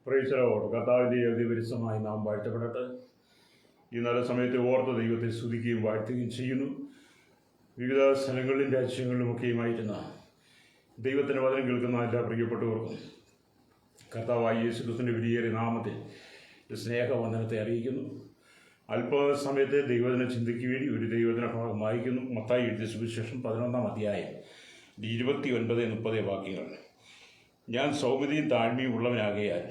Price the Lord. കർത്താവിൻ്റെ അതിപരിശുദ്ധമായി നാം വാഴ്ത്തപ്പെടട്ടെ. ഈ നല്ല സമയത്ത് ഓർത്ത ദൈവത്തെ സ്തുതിക്കുകയും വാഴ്ത്തുകയും ചെയ്യുന്നു. വിവിധ സ്ഥലങ്ങളിലും രാജ്യങ്ങളിലുമൊക്കെയുമായിരുന്ന ദൈവത്തിൻ്റെ വചനം കേൾക്കുന്ന എല്ലാ പ്രിയപ്പെട്ടവർക്കും കർത്താവായ യേശു ക്രിസ്തുവിൻ്റെ വിലയേറിയ നാമത്തിൽ സ്നേഹവന്ദനത്തെ അറിയിക്കുന്നു. അല്പസമയത്തെ ദൈവദിന ചിന്തയ്ക്ക് വേണ്ടി ഒരു ദൈവദിന ഭാഗം വായിക്കുന്നു. മത്തായി എഴുതിയ സുവിശേഷം 11-ാം അധ്യായം 29-30 വാക്യങ്ങൾ. ഞാൻ സൗമ്യതയും താഴ്മയും ഉള്ളവനാകയാൽ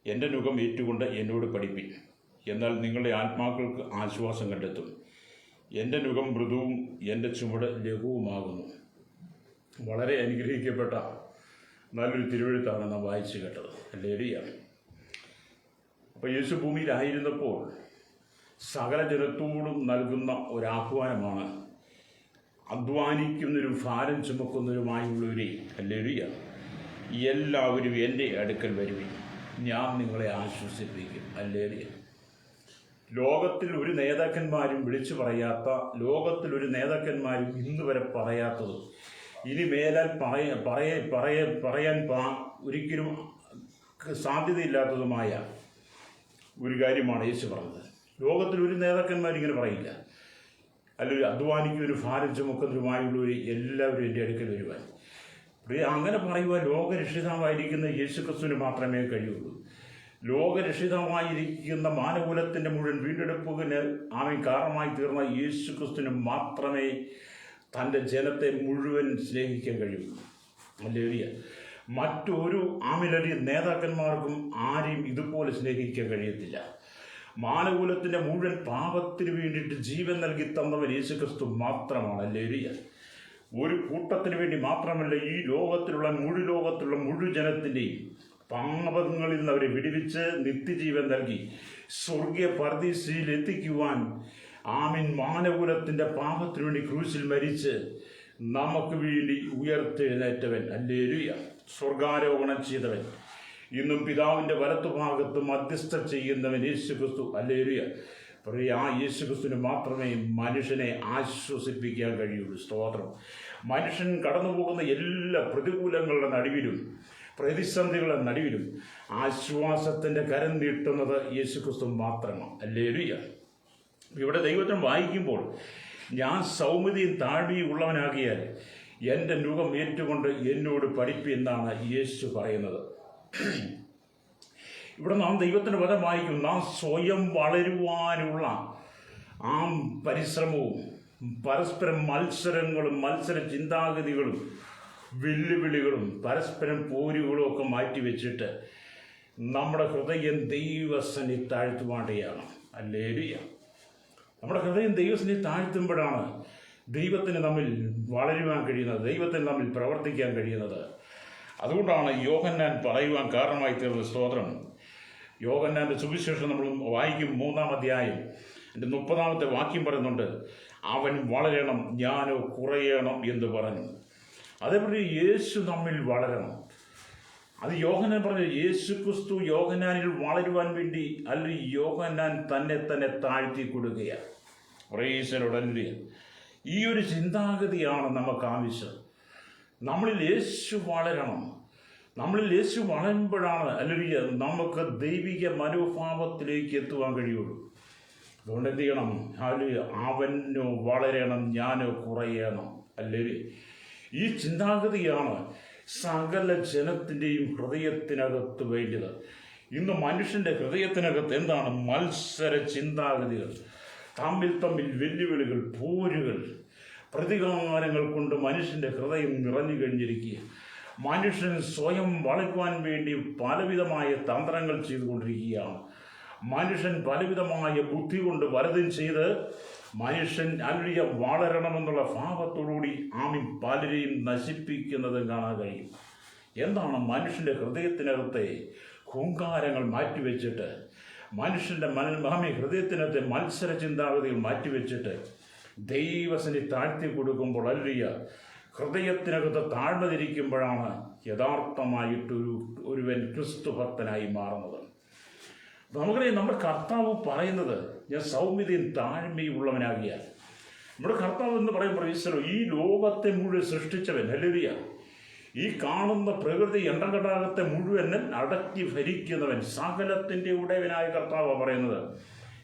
എൻ്റെ നുകം ഏറ്റുകൊണ്ട് എന്നോട് പഠിപ്പിൻ, എന്നാൽ നിങ്ങളുടെ ആത്മാക്കൾക്ക് ആശ്വാസം കണ്ടെത്തും. എൻ്റെ നുകം മൃദുവും എൻ്റെ ചുമട് ലഘുവുമാകുന്നു. വളരെ അനുഗ്രഹിക്കപ്പെട്ട നല്ലൊരു തിരുവെഴുത്താണ് നാം വായിച്ചു കേട്ടത്. ഹല്ലേലൂയ. അപ്പോൾ യേശു ഭൂമിയിലായിരുന്നപ്പോൾ സകല ജനത്തോടും നൽകുന്ന ഒരാഹ്വാനമാണ്, അധ്വാനിക്കുന്നവരും ഭാരം ചുമക്കുന്നവരുമായുള്ളവരെ ഹല്ലേലൂയ, എല്ലാവരും എൻ്റെ അടുക്കൽ വരുവിൻ, ഞാൻ നിങ്ങളെ ആശ്വസിപ്പിക്കും. ഹല്ലേലൂയ. ലോകത്തിൽ ഒരു നേതാക്കന്മാരും വിളിച്ചു പറയാത്ത, ലോകത്തിൽ ഒരു നേതാക്കന്മാരും ഇന്ന് വരെ പറയാത്തത്, ഇനി മേലാൽ പറയാൻ ഒരിക്കലും സാധ്യതയില്ലാത്തതുമായ ഒരു കാര്യമാണ് യേശു പറഞ്ഞത്. ലോകത്തിൽ ഒരു നേതാക്കന്മാരിങ്ങനെ പറയില്ല, അല്ലെങ്കിൽ അധ്വാനിക്കുന്നവരും ഭാരം ചുമക്കുന്നവരുമായുള്ളവർ എല്ലാവരും എൻ്റെ അടുക്കൽ വരുവാൻ. അങ്ങനെ പറയുവാൻ ലോകരക്ഷിതാവായിരിക്കുന്ന യേശു ക്രിസ്തുവിന് മാത്രമേ കഴിയുള്ളൂ. ലോകരക്ഷിതമായിരിക്കുന്ന മാനകുലത്തിൻ്റെ മുഴുവൻ വീണ്ടെടുപ്പിന് ആമേൻ കാരണമായി തീർന്ന യേശു ക്രിസ്തുവിന് മാത്രമേ തൻ്റെ ജനത്തെ മുഴുവൻ സ്നേഹിക്കാൻ കഴിയുള്ളൂ. ഹല്ലേലൂയ. മറ്റൊരു ആമിലടി നേതാക്കന്മാർക്കും ആരെയും ഇതുപോലെ സ്നേഹിക്കാൻ കഴിയത്തില്ല. മാനകുലത്തിൻ്റെ മുഴുവൻ പാപത്തിന് വേണ്ടിയിട്ട് ജീവൻ നൽകി തന്നവൻ യേശു ക്രിസ്തു മാത്രമാണ്. ഹല്ലേലൂയ. ഒരു കൂട്ടത്തിന് വേണ്ടി മാത്രമല്ല, ഈ ലോകത്തിലുള്ള മുഴു ജനത്തിൻ്റെയും പാപങ്ങളിൽ നിന്ന് അവരെ വിടുവിച്ച് നിത്യജീവൻ നൽകി സ്വർഗീയ പർദീസയിൽ എത്തിക്കുവാൻ ആമീൻ മാനകുലത്തിൻ്റെ പാപത്തിനു വേണ്ടി ക്രൂശിൽ മരിച്ച് നമുക്ക് വേണ്ടി ഉയർത്തെഴുന്നേറ്റവൻ. ഹല്ലേലൂയ. സ്വർഗാരോഹണം ചെയ്തവൻ, ഇന്നും പിതാവിൻ്റെ വലത്തുഭാഗത്ത് മധ്യസ്ഥ ചെയ്യുന്നവൻ യേശു ക്രിസ്തു. ഹല്ലേലൂയ. ആ യേശു ക്രിസ്തുവിന് മാത്രമേ മനുഷ്യനെ ആശ്വസിപ്പിക്കാൻ കഴിയുള്ളൂ. സ്തോത്രം. മനുഷ്യൻ കടന്നു പോകുന്ന എല്ലാ പ്രതികൂലങ്ങളുടെ നടുവിലും പ്രതിസന്ധികളുടെ നടുവിലും ആശ്വാസത്തിൻ്റെ കരം നീട്ടുന്നത് യേശു ക്രിസ്തു മാത്രമാണ്. ഹല്ലേലൂയ. ഇവിടെ ദൈവത്തിന് വായിക്കുമ്പോൾ, ഞാൻ സൗമ്യതയും താഴ്മയും ഉള്ളവനാകിയാൽ എൻ്റെ നുകം ഏറ്റുകൊണ്ട് എന്നോട് പഠിപ്പി എന്നാണ് യേശു പറയുന്നത്. ഇവിടെ നാം ദൈവത്തിൻ്റെ വചനം വായിക്കും, നാം സ്വയം വളരുവാനുള്ള ആ പരിശ്രമവും പരസ്പരം മത്സരങ്ങളും മത്സര ചിന്താഗതികളും വെല്ലുവിളികളും പരസ്പരം പോരുകളും ഒക്കെ മാറ്റിവെച്ചിട്ട് നമ്മുടെ ഹൃദയം ദൈവസന്നിധി താഴ്ത്തുവാണ്ടയാണ്. ഹല്ലേലൂയ. നമ്മുടെ ഹൃദയം ദൈവസന്നിധി താഴ്ത്തുമ്പോഴാണ് ദൈവത്തിന് നമ്മിൽ വളരുവാൻ കഴിയുന്നത്, ദൈവത്തിന് നമ്മിൽ പ്രവർത്തിക്കാൻ കഴിയുന്നത്. അതുകൊണ്ടാണ് യോഹന്നാൻ പറയുവാൻ കാരണമായി തീർന്നത്. സ്തോത്രം. യോഹന്നാൻ്റെ സുവിശേഷം നമ്മൾ വായിക്കും 3-ാം അധ്യായം 30-ാമത്തെ വാക്യം പറയുന്നുണ്ട്, അവൻ വളരണം, ഞാനോ കുറയണം എന്ന് പറഞ്ഞു. അതേപോലെ യേശു നമ്മിൽ വളരണം. അത് യോഹന്നാൻ പറഞ്ഞു. യേശു ക്രിസ്തു യോഹന്നാനിൽ വളരുവാൻ വേണ്ടി അല്ലെങ്കിൽ യോഹന്നാൻ തന്നെ താഴ്ത്തി കൊടുക്കുകയാണ്. പ്രൈസലോടല്ലേ. ഈ ഒരു ചിന്താഗതിയാണ് നമുക്ക് ആവശ്യം. നമ്മളിൽ യേശു വളരണം. നമ്മളിൽ യേശു വളരുമ്പോഴാണ് അല്ലെങ്കിൽ നമുക്ക് ദൈവിക മനോഭാവത്തിലേക്ക് എത്തുവാൻ കഴിയുള്ളൂ. അതുകൊണ്ട് എന്ത് ചെയ്യണം? അവനോ വളരണം, ഞാനോ കുറയണം. അല്ലെങ്കിൽ ഈ ചിന്താഗതിയാണ് സകല ജനത്തിൻ്റെയും ഹൃദയത്തിനകത്ത് വേണ്ടത്. ഇന്ന് മനുഷ്യൻ്റെ ഹൃദയത്തിനകത്ത് എന്താണ്? മത്സര ചിന്താഗതികൾ, തമ്മിൽ വെല്ലുവിളികൾ, പോരുകൾ, പ്രതികാരങ്ങൾ കൊണ്ട് മനുഷ്യൻ്റെ ഹൃദയം നിറഞ്ഞു കഴിഞ്ഞിരിക്കുക. മനുഷ്യൻ സ്വയം വളരുവാൻ വേണ്ടി പലവിധമായ തന്ത്രങ്ങൾ ചെയ്തുകൊണ്ടിരിക്കുകയാണ്. മനുഷ്യൻ പലവിധമായ ബുദ്ധി കൊണ്ട് പലതും ചെയ്ത് മനുഷ്യൻ അല്ലിയ വളരണമെന്നുള്ള ഭാവത്തോടുകൂടി പലരെയും നശിപ്പിക്കുന്നതും കാണാൻ കഴിയും. എന്താണ്? മനുഷ്യൻ്റെ ഹൃദയത്തിനകത്തെ ഹുങ്കാരങ്ങൾ മാറ്റിവെച്ചിട്ട്, മനുഷ്യൻ്റെ ഹൃദയത്തിനകത്തെ മത്സര ചിന്താഗതികൾ മാറ്റിവെച്ചിട്ട് ദൈവസന്നിധി താഴ്ത്തി കൊടുക്കുമ്പോൾ അല്ലിയ ഹൃദയത്തിനകത്ത് താഴ്ന്നതിരിക്കുമ്പോഴാണ് ഒരുവൻ ക്രിസ്തു ഭക്തനായി മാറുന്നത്. നമുക്കറിയാം, നമ്മുടെ കർത്താവ് പറയുന്നത്, ഞാൻ സൗമ്യതയും താഴ്മയും ഉള്ളവനാകിയാൽ. നമ്മുടെ കർത്താവ് എന്ന് പറയുമ്പോൾ ഈശ്വരോ ഈ ലോകത്തെ മുഴുവൻ സൃഷ്ടിച്ചവൻ. ഹല്ലേലൂയ. ഈ കാണുന്ന പ്രകൃതി എണ്ണഘടാകത്തെ മുഴുവൻ അടക്കി ഭരിക്കുന്നവൻ, സകലത്തിൻ്റെ ഉടയവനായ കർത്താവാണ് പറയുന്നത്.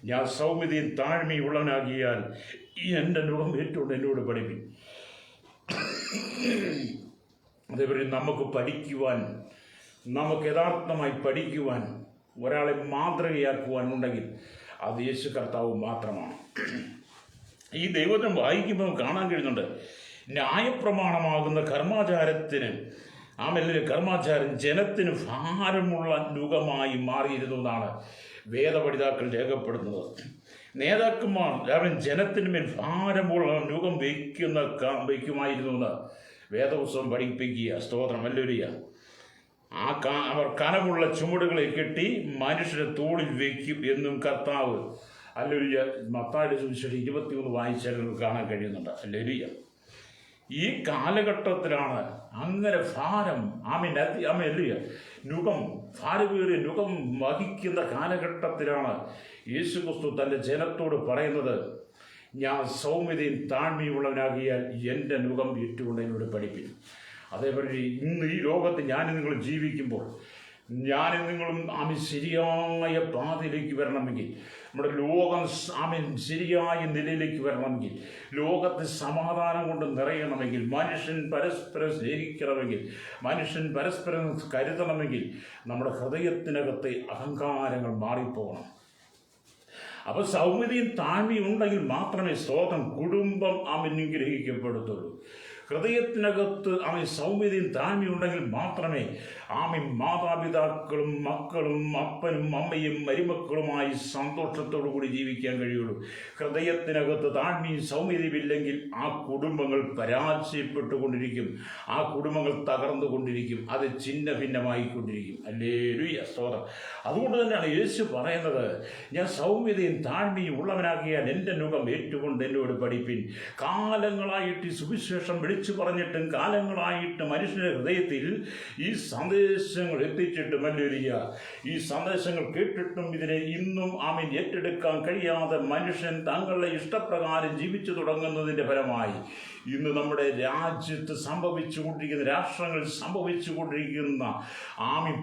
ഞാൻ സൗമ്യതയും താഴ്മയും ഉള്ളവനാകിയാൽ എൻ്റെ നുകം ഏറ്റുകൊണ്ട് എന്നോട് പഠിപ്പിൻ. അതേപോലെ നമുക്ക് പഠിക്കുവാൻ, നമുക്ക് യഥാർത്ഥമായി പഠിക്കുവാൻ, ഒരാളെ മാതൃകയാക്കുവാൻ ഉണ്ടെങ്കിൽ അത് യേശു കർത്താവ് മാത്രമാണ്. ഈ ദൈവത്തിനെ വായിക്കുമ്പോൾ കാണാൻ കഴിയുന്നുണ്ട്, ന്യായപ്രമാണമാകുന്ന കർമാചാരത്തിന് കർമാചാരം ജനത്തിന് ഭാരമുള്ള നുകമായി മാറിയിരുന്നു എന്നാണ് വേദപഠിതാക്കൾ രേഖപ്പെടുത്തുന്നത്. നേതാക്കന്മാർ അവൻ ജനത്തിന് മേൽ ഭാരമുള്ള നുകം വയ്ക്കുമായിരുന്നു എന്ന് വേദപുസ്തകം പഠിപ്പിക്കുക. സ്തോത്രം, ഹല്ലേലൂയ. അവർ കനമുള്ള ചുമടുകളെ കെട്ടി മനുഷ്യരെ തോളിൽ വയ്ക്കും എന്നും കർത്താവ്, ഹല്ലേലൂയ, മത്തായിയുടെ സുവിശേഷം 23 വായിച്ചാൽ കാണാൻ കഴിയുന്നുണ്ട്. ഹല്ലേലൂയ. ഈ കാലഘട്ടത്തിലാണ് അങ്ങനെ ഭാരം നുകം, ഭാരമേറിയ നുകം വഹിക്കുന്ന കാലഘട്ടത്തിലാണ് യേശുക്രിസ്തു തൻ്റെ ജനത്തോട് പറയുന്നത്, ഞാൻ സൗമ്യതയും താഴ്മയുള്ളവനാകിയാൽ എൻ്റെ നുകം ഏറ്റുകൊണ്ട് എന്നോട് പഠിപ്പിൻ. അതേപോലെ ഇന്ന് ഈ ലോകത്ത് ഞാനും നിങ്ങൾ ജീവിക്കുമ്പോൾ ഞാനും നിങ്ങളും ശരിയായ പാതയിലേക്ക് വരണമെങ്കിൽ, നമ്മുടെ ലോകം ശരിയായ നിലയിലേക്ക് വരണമെങ്കിൽ, ലോകത്ത് സമാധാനം കൊണ്ട് നിറയണമെങ്കിൽ, മനുഷ്യൻ പരസ്പരം സ്നേഹിക്കണമെങ്കിൽ, മനുഷ്യൻ പരസ്പരം കരുതണമെങ്കിൽ നമ്മുടെ ഹൃദയത്തിനകത്തെ അഹങ്കാരങ്ങൾ മാറിപ്പോകണം. അപ്പോൾ സൗമ്യതയും താഴ്മയും ഉണ്ടെങ്കിൽ മാത്രമേ സ്വന്തം കുടുംബം അനുഗ്രഹിക്കപ്പെടുത്തുള്ളൂ. ഹൃദയത്തിനകത്ത് സൗമ്യതയും താഴ്മയും ഉണ്ടെങ്കിൽ മാത്രമേ മാതാപിതാക്കളും മക്കളും അപ്പനും അമ്മയും മരുമക്കളുമായി സന്തോഷത്തോടു കൂടി ജീവിക്കാൻ കഴിയുള്ളൂ. ഹൃദയത്തിനകത്ത് താഴ്മയും സൗമ്യതയും ഇല്ലെങ്കിൽ ആ കുടുംബങ്ങൾ പരാജയപ്പെട്ടുകൊണ്ടിരിക്കും, ആ കുടുംബങ്ങൾ തകർന്നുകൊണ്ടിരിക്കും, അത് ഛിന്ന ഭിന്നമായിക്കൊണ്ടിരിക്കും. ഹല്ലേലൂയ, സ്തോത്രം. അതുകൊണ്ട് തന്നെയാണ് യേശു പറയുന്നത്, ഞാൻ സൗമ്യതയും താഴ്മയും ഉള്ളവനാകിയാൽ എൻ്റെ നുകം ഏറ്റുകൊണ്ട് എന്നോട് പഠിപ്പിൻ. കാലങ്ങളായിട്ട് ഈ സുവിശേഷം വിളിച്ചു പറഞ്ഞിട്ടും, കാലങ്ങളായിട്ട് മനുഷ്യന്റെ ഹൃദയത്തിൽ ഈ സന്ദേശങ്ങൾ എത്തിച്ചിട്ടും, ഹല്ലേലൂയ, ഈ സന്ദേശങ്ങൾ കേട്ടിട്ടും ഇതിനെ ഇന്നും ഏറ്റെടുക്കാൻ കഴിയാതെ മനുഷ്യൻ തങ്ങളുടെ ഇഷ്ടപ്രകാരം ജീവിച്ചു തുടങ്ങുന്നതിൻ്റെ ഫലമായി ഇന്ന് നമ്മുടെ രാജ്യത്ത് സംഭവിച്ചുകൊണ്ടിരിക്കുന്ന, രാഷ്ട്രങ്ങളിൽ സംഭവിച്ചുകൊണ്ടിരിക്കുന്ന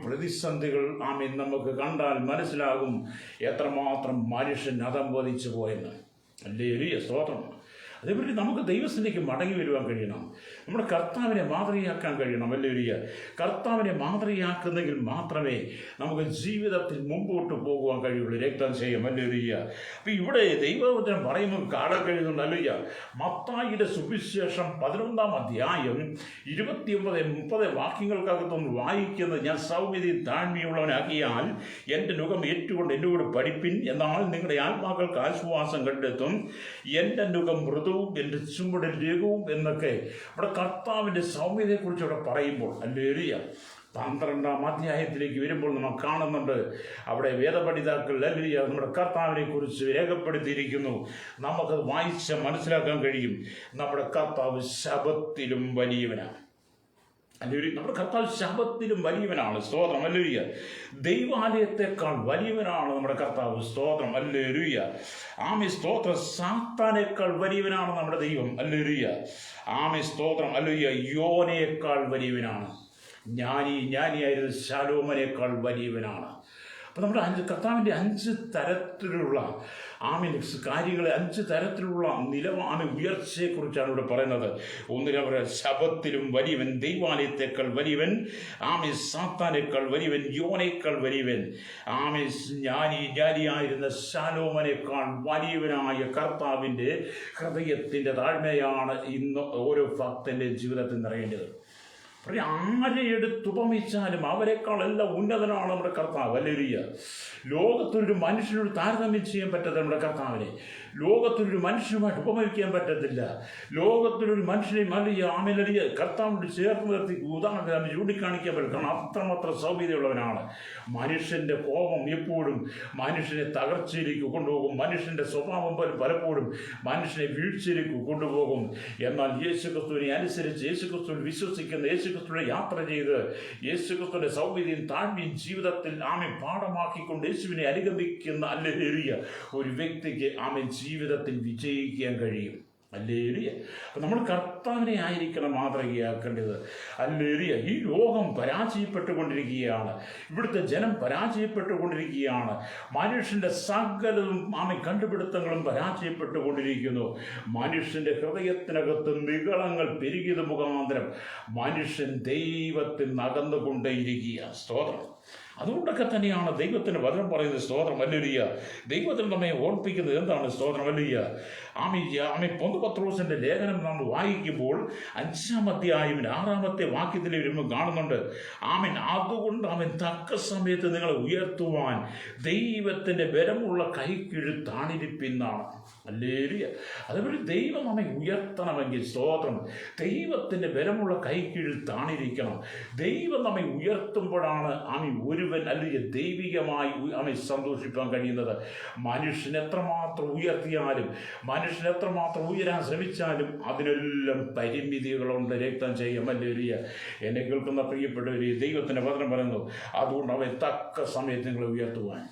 പ്രതിസന്ധികൾ നമുക്ക് കണ്ടാൽ മനസ്സിലാകും എത്രമാത്രം മനുഷ്യൻ അധംപതിച്ചു പോയെന്ന്. ഹല്ലേലൂയ, സ്തോത്രം. അതേപോലെ നമുക്ക് ദൈവത്തിലേക്ക് മടങ്ങി വരുവാൻ കഴിയണം, നമ്മുടെ കർത്താവിനെ മാതൃകയാക്കാൻ കഴിയണം. ഹല്ലേലൂയ. കർത്താവിനെ മാതൃകയാക്കുന്നെങ്കിൽ മാത്രമേ നമുക്ക് ജീവിതത്തിൽ മുമ്പോട്ട് പോകുവാൻ കഴിയുള്ളൂ. രക്തം ചെയ്യും. ഹല്ലേലൂയ. അപ്പം ഇവിടെ ദൈവവചനം പറയുമ്പോൾ കാണാൻ കഴിയുന്നുണ്ട്. ഹല്ലേലൂയ. മത്തായിയുടെ സുവിശേഷം 11-ാം അധ്യായം 29-30 വാക്യങ്ങൾക്കകത്തൊന്ന് വായിക്കുന്നത്, ഞാൻ സൗമ്യതയും താഴ്മയുള്ളവനാക്കിയാൽ എൻ്റെ നുകം ഏറ്റുകൊണ്ട് എന്നോട് പഠിപ്പിൻ, എന്നാൽ നിങ്ങളുടെ ആത്മാക്കൾക്ക് ആശ്വാസം കണ്ടെത്തും. എൻ്റെ നുകം മൃദു, എൻ്റെ ചുമട് ലഘുവും എന്നൊക്കെ അവിടെ കർത്താവിൻ്റെ സൗമ്യതയെക്കുറിച്ച് അവിടെ പറയുമ്പോൾ, ഹല്ലേലൂയ, 12-ാം അധ്യായത്തിലേക്ക് വരുമ്പോൾ നമ്മൾ കാണുന്നുണ്ട്, അവിടെ വേദപഠിതാക്കൾ ഹല്ലേലൂയ നമ്മുടെ കർത്താവിനെ കുറിച്ച് രേഖപ്പെടുത്തിയിരിക്കുന്നു. നമുക്കത് വായിച്ച് മനസ്സിലാക്കാൻ കഴിയും. നമ്മുടെ കർത്താവ് ശബത്തിലും വലിയവനാണ്. ഹല്ലേലൂയ. നമ്മുടെ കർത്താവ് ശബത്തിലും വലിയവനാണ്. സ്തോത്രം. ഹല്ലേലൂയ. ദൈവാലയത്തെക്കാൾ വലിയവനാണ് നമ്മുടെ കർത്താവ്. സ്തോത്രം. ഹല്ലേലൂയ. സ്തോത്രം. സാത്താനേക്കാൾ വലിയവനാണ് നമ്മുടെ ദൈവം. ഹല്ലേലൂയ. സ്തോത്രം. ഹല്ലേലൂയ. യോനയേക്കാൾ വലിയവനാണ്. ജ്ഞാനിയായിരുന്ന ശലോമനേക്കാൾ വലിയവനാണ്. അപ്പം നമ്മുടെ കർത്താവിൻ്റെ 5 തരത്തിലുള്ള കാര്യങ്ങളെ, 5 തരത്തിലുള്ള ഉയർച്ചയെക്കുറിച്ചാണ് ഇവിടെ പറയുന്നത്. ഒന്നിനെ പറയാം, ശബത്തിലും വലിയവൻ, ദൈവാലയത്തേക്കാൾ വലിയവൻ, സാത്താനേക്കാൾ വലിയവൻ, യോനേക്കാൾ വലിയവൻ, ജ്ഞാനിയായിരുന്ന ശലോമനേക്കാൾ വലിയവനായ കർത്താവിൻ്റെ ഹൃദയത്തിൻ്റെ താഴ്മയാണ് ഇന്ന് ഓരോ ഭക്തൻ്റെ ജീവിതത്തിൽ നിറയേണ്ടത്. ആരെ എടുത്തുപമിച്ചാലും അവരെക്കാളെല്ലാം ഉന്നതനാണ് നമ്മുടെ കർത്താവ്. ഹല്ലേലൂയ. ലോകത്തൊരു മനുഷ്യനോട് താരതമ്യം ചെയ്യാൻ പറ്റാത്ത നമ്മുടെ കർത്താവിനെ ലോകത്തൊരു മനുഷ്യനുമായിട്ട് ഉപമിക്കാൻ പറ്റത്തില്ല. ലോകത്തിലൊരു മനുഷ്യനെയും ഹല്ലേലൂയ കർത്താവിനോട് ചേർത്ത് നിർത്തി ഉദാഹരണം ചൂണ്ടിക്കാണിക്കാൻ പറ്റും. കാരണം അത്രമാത്രം സൗമ്യതയുള്ളവനാണ്. മനുഷ്യൻ്റെ കോപം എപ്പോഴും മനുഷ്യനെ തകർച്ചയിലേക്ക് കൊണ്ടുപോകും. മനുഷ്യൻ്റെ സ്വഭാവം പലപ്പോഴും മനുഷ്യനെ വീഴ്ചയിലേക്ക് കൊണ്ടുപോകും. എന്നാൽ യേശുക്രിസ്തുവിനെ അനുസരിച്ച്, യേശുക്രിസ്തുവിൽ വിശ്വസിക്കുന്ന, യേശുക്രിസ്തുവിനെ യാത്ര ചെയ്ത്, യേശുക്രിസ്തുവിൻ്റെ സൗമ്യതയും താഴ്മയും ജീവിതത്തിൽ പാഠമാക്കിക്കൊണ്ട് യേശുവിനെ അനുഗമിക്കുന്ന ഹല്ലേലൂയ ഒരു വ്യക്തിക്ക് ജീവിതത്തിൽ വിജയിക്കാൻ കഴിയും. ഹല്ലേലൂയ. അപ്പം നമ്മൾ കർത്താവിനെ ആയിരിക്കണം മാതൃകയാക്കേണ്ടത്. ഹല്ലേലൂയ. ഈ ലോകം പരാജയപ്പെട്ടുകൊണ്ടിരിക്കുകയാണ്, ഇവിടുത്തെ ജനം പരാജയപ്പെട്ടുകൊണ്ടിരിക്കുകയാണ്, മനുഷ്യൻ്റെ സകലതും കണ്ടുപിടുത്തങ്ങളും പരാജയപ്പെട്ടുകൊണ്ടിരിക്കുന്നു. മനുഷ്യൻ്റെ ഹൃദയത്തിനകത്ത് നിഗളങ്ങൾ പെരുകിയത് മുഖാന്തരം മനുഷ്യൻ ദൈവത്തിൽ അകന്നുകൊണ്ടേയിരിക്കുക. സ്തോത്രം. അതുകൊണ്ടൊക്കെ തന്നെയാണ് ദൈവത്തിൻ്റെ വചനം പറയുന്നത്. സ്തോത്രം. ഹല്ലേലൂയ. ദൈവത്തിൽ നമ്മെ ഓർപ്പിക്കുന്നത് എന്താണ്? സ്തോത്രം. ഹല്ലേലൂയ. പത്രോസിന്റെ ലേഖനം നമ്മൾ വായിക്കുമ്പോൾ 5-ാം അധ്യായം 6-ാമത്തെ വാക്യത്തിൽ വരുമ്പോൾ കാണുന്നുണ്ട്. അതുകൊണ്ട് അവൻ തക്ക സമയത്ത് നിങ്ങളെ ഉയർത്തുവാൻ ദൈവത്തിന്റെ ബലമുള്ള കൈക്കീഴിൽ താണിരിപ്പിന്നാണ്. ഹല്ലേലൂയ. അതുപോലെ ദൈവം നമ്മെ ഉയർത്തണമെങ്കിൽ, സ്തോത്രം, ദൈവത്തിന്റെ ബലമുള്ള കൈക്കീഴിൽ താണിരിക്കണം. ദൈവം നമ്മെ ഉയർത്തുമ്പോഴാണ് ഒരുവൻ അല്ലെങ്കിൽ ദൈവികമായി സന്തോഷിപ്പാൻ കഴിയുന്നത്. മനുഷ്യൻ എത്രമാത്രം ഉയർത്തിയാലും, മനുഷ്യൻ എത്രമാത്രം ഉയരാൻ ശ്രമിച്ചാലും അതിനെല്ലാം പരിമിതികളുണ്ട്. രക്തം ചെയ്യാൻ. ഹല്ലേലൂയ. എന്നെ കേൾക്കുന്ന പ്രിയപ്പെട്ടവരെ, ദൈവത്തിന്റെ വചനം പറയുന്നു, അതുകൊണ്ട് അവൻ തക്ക സമയത്ത് നിങ്ങളെ ഉയർത്തുവാൻ,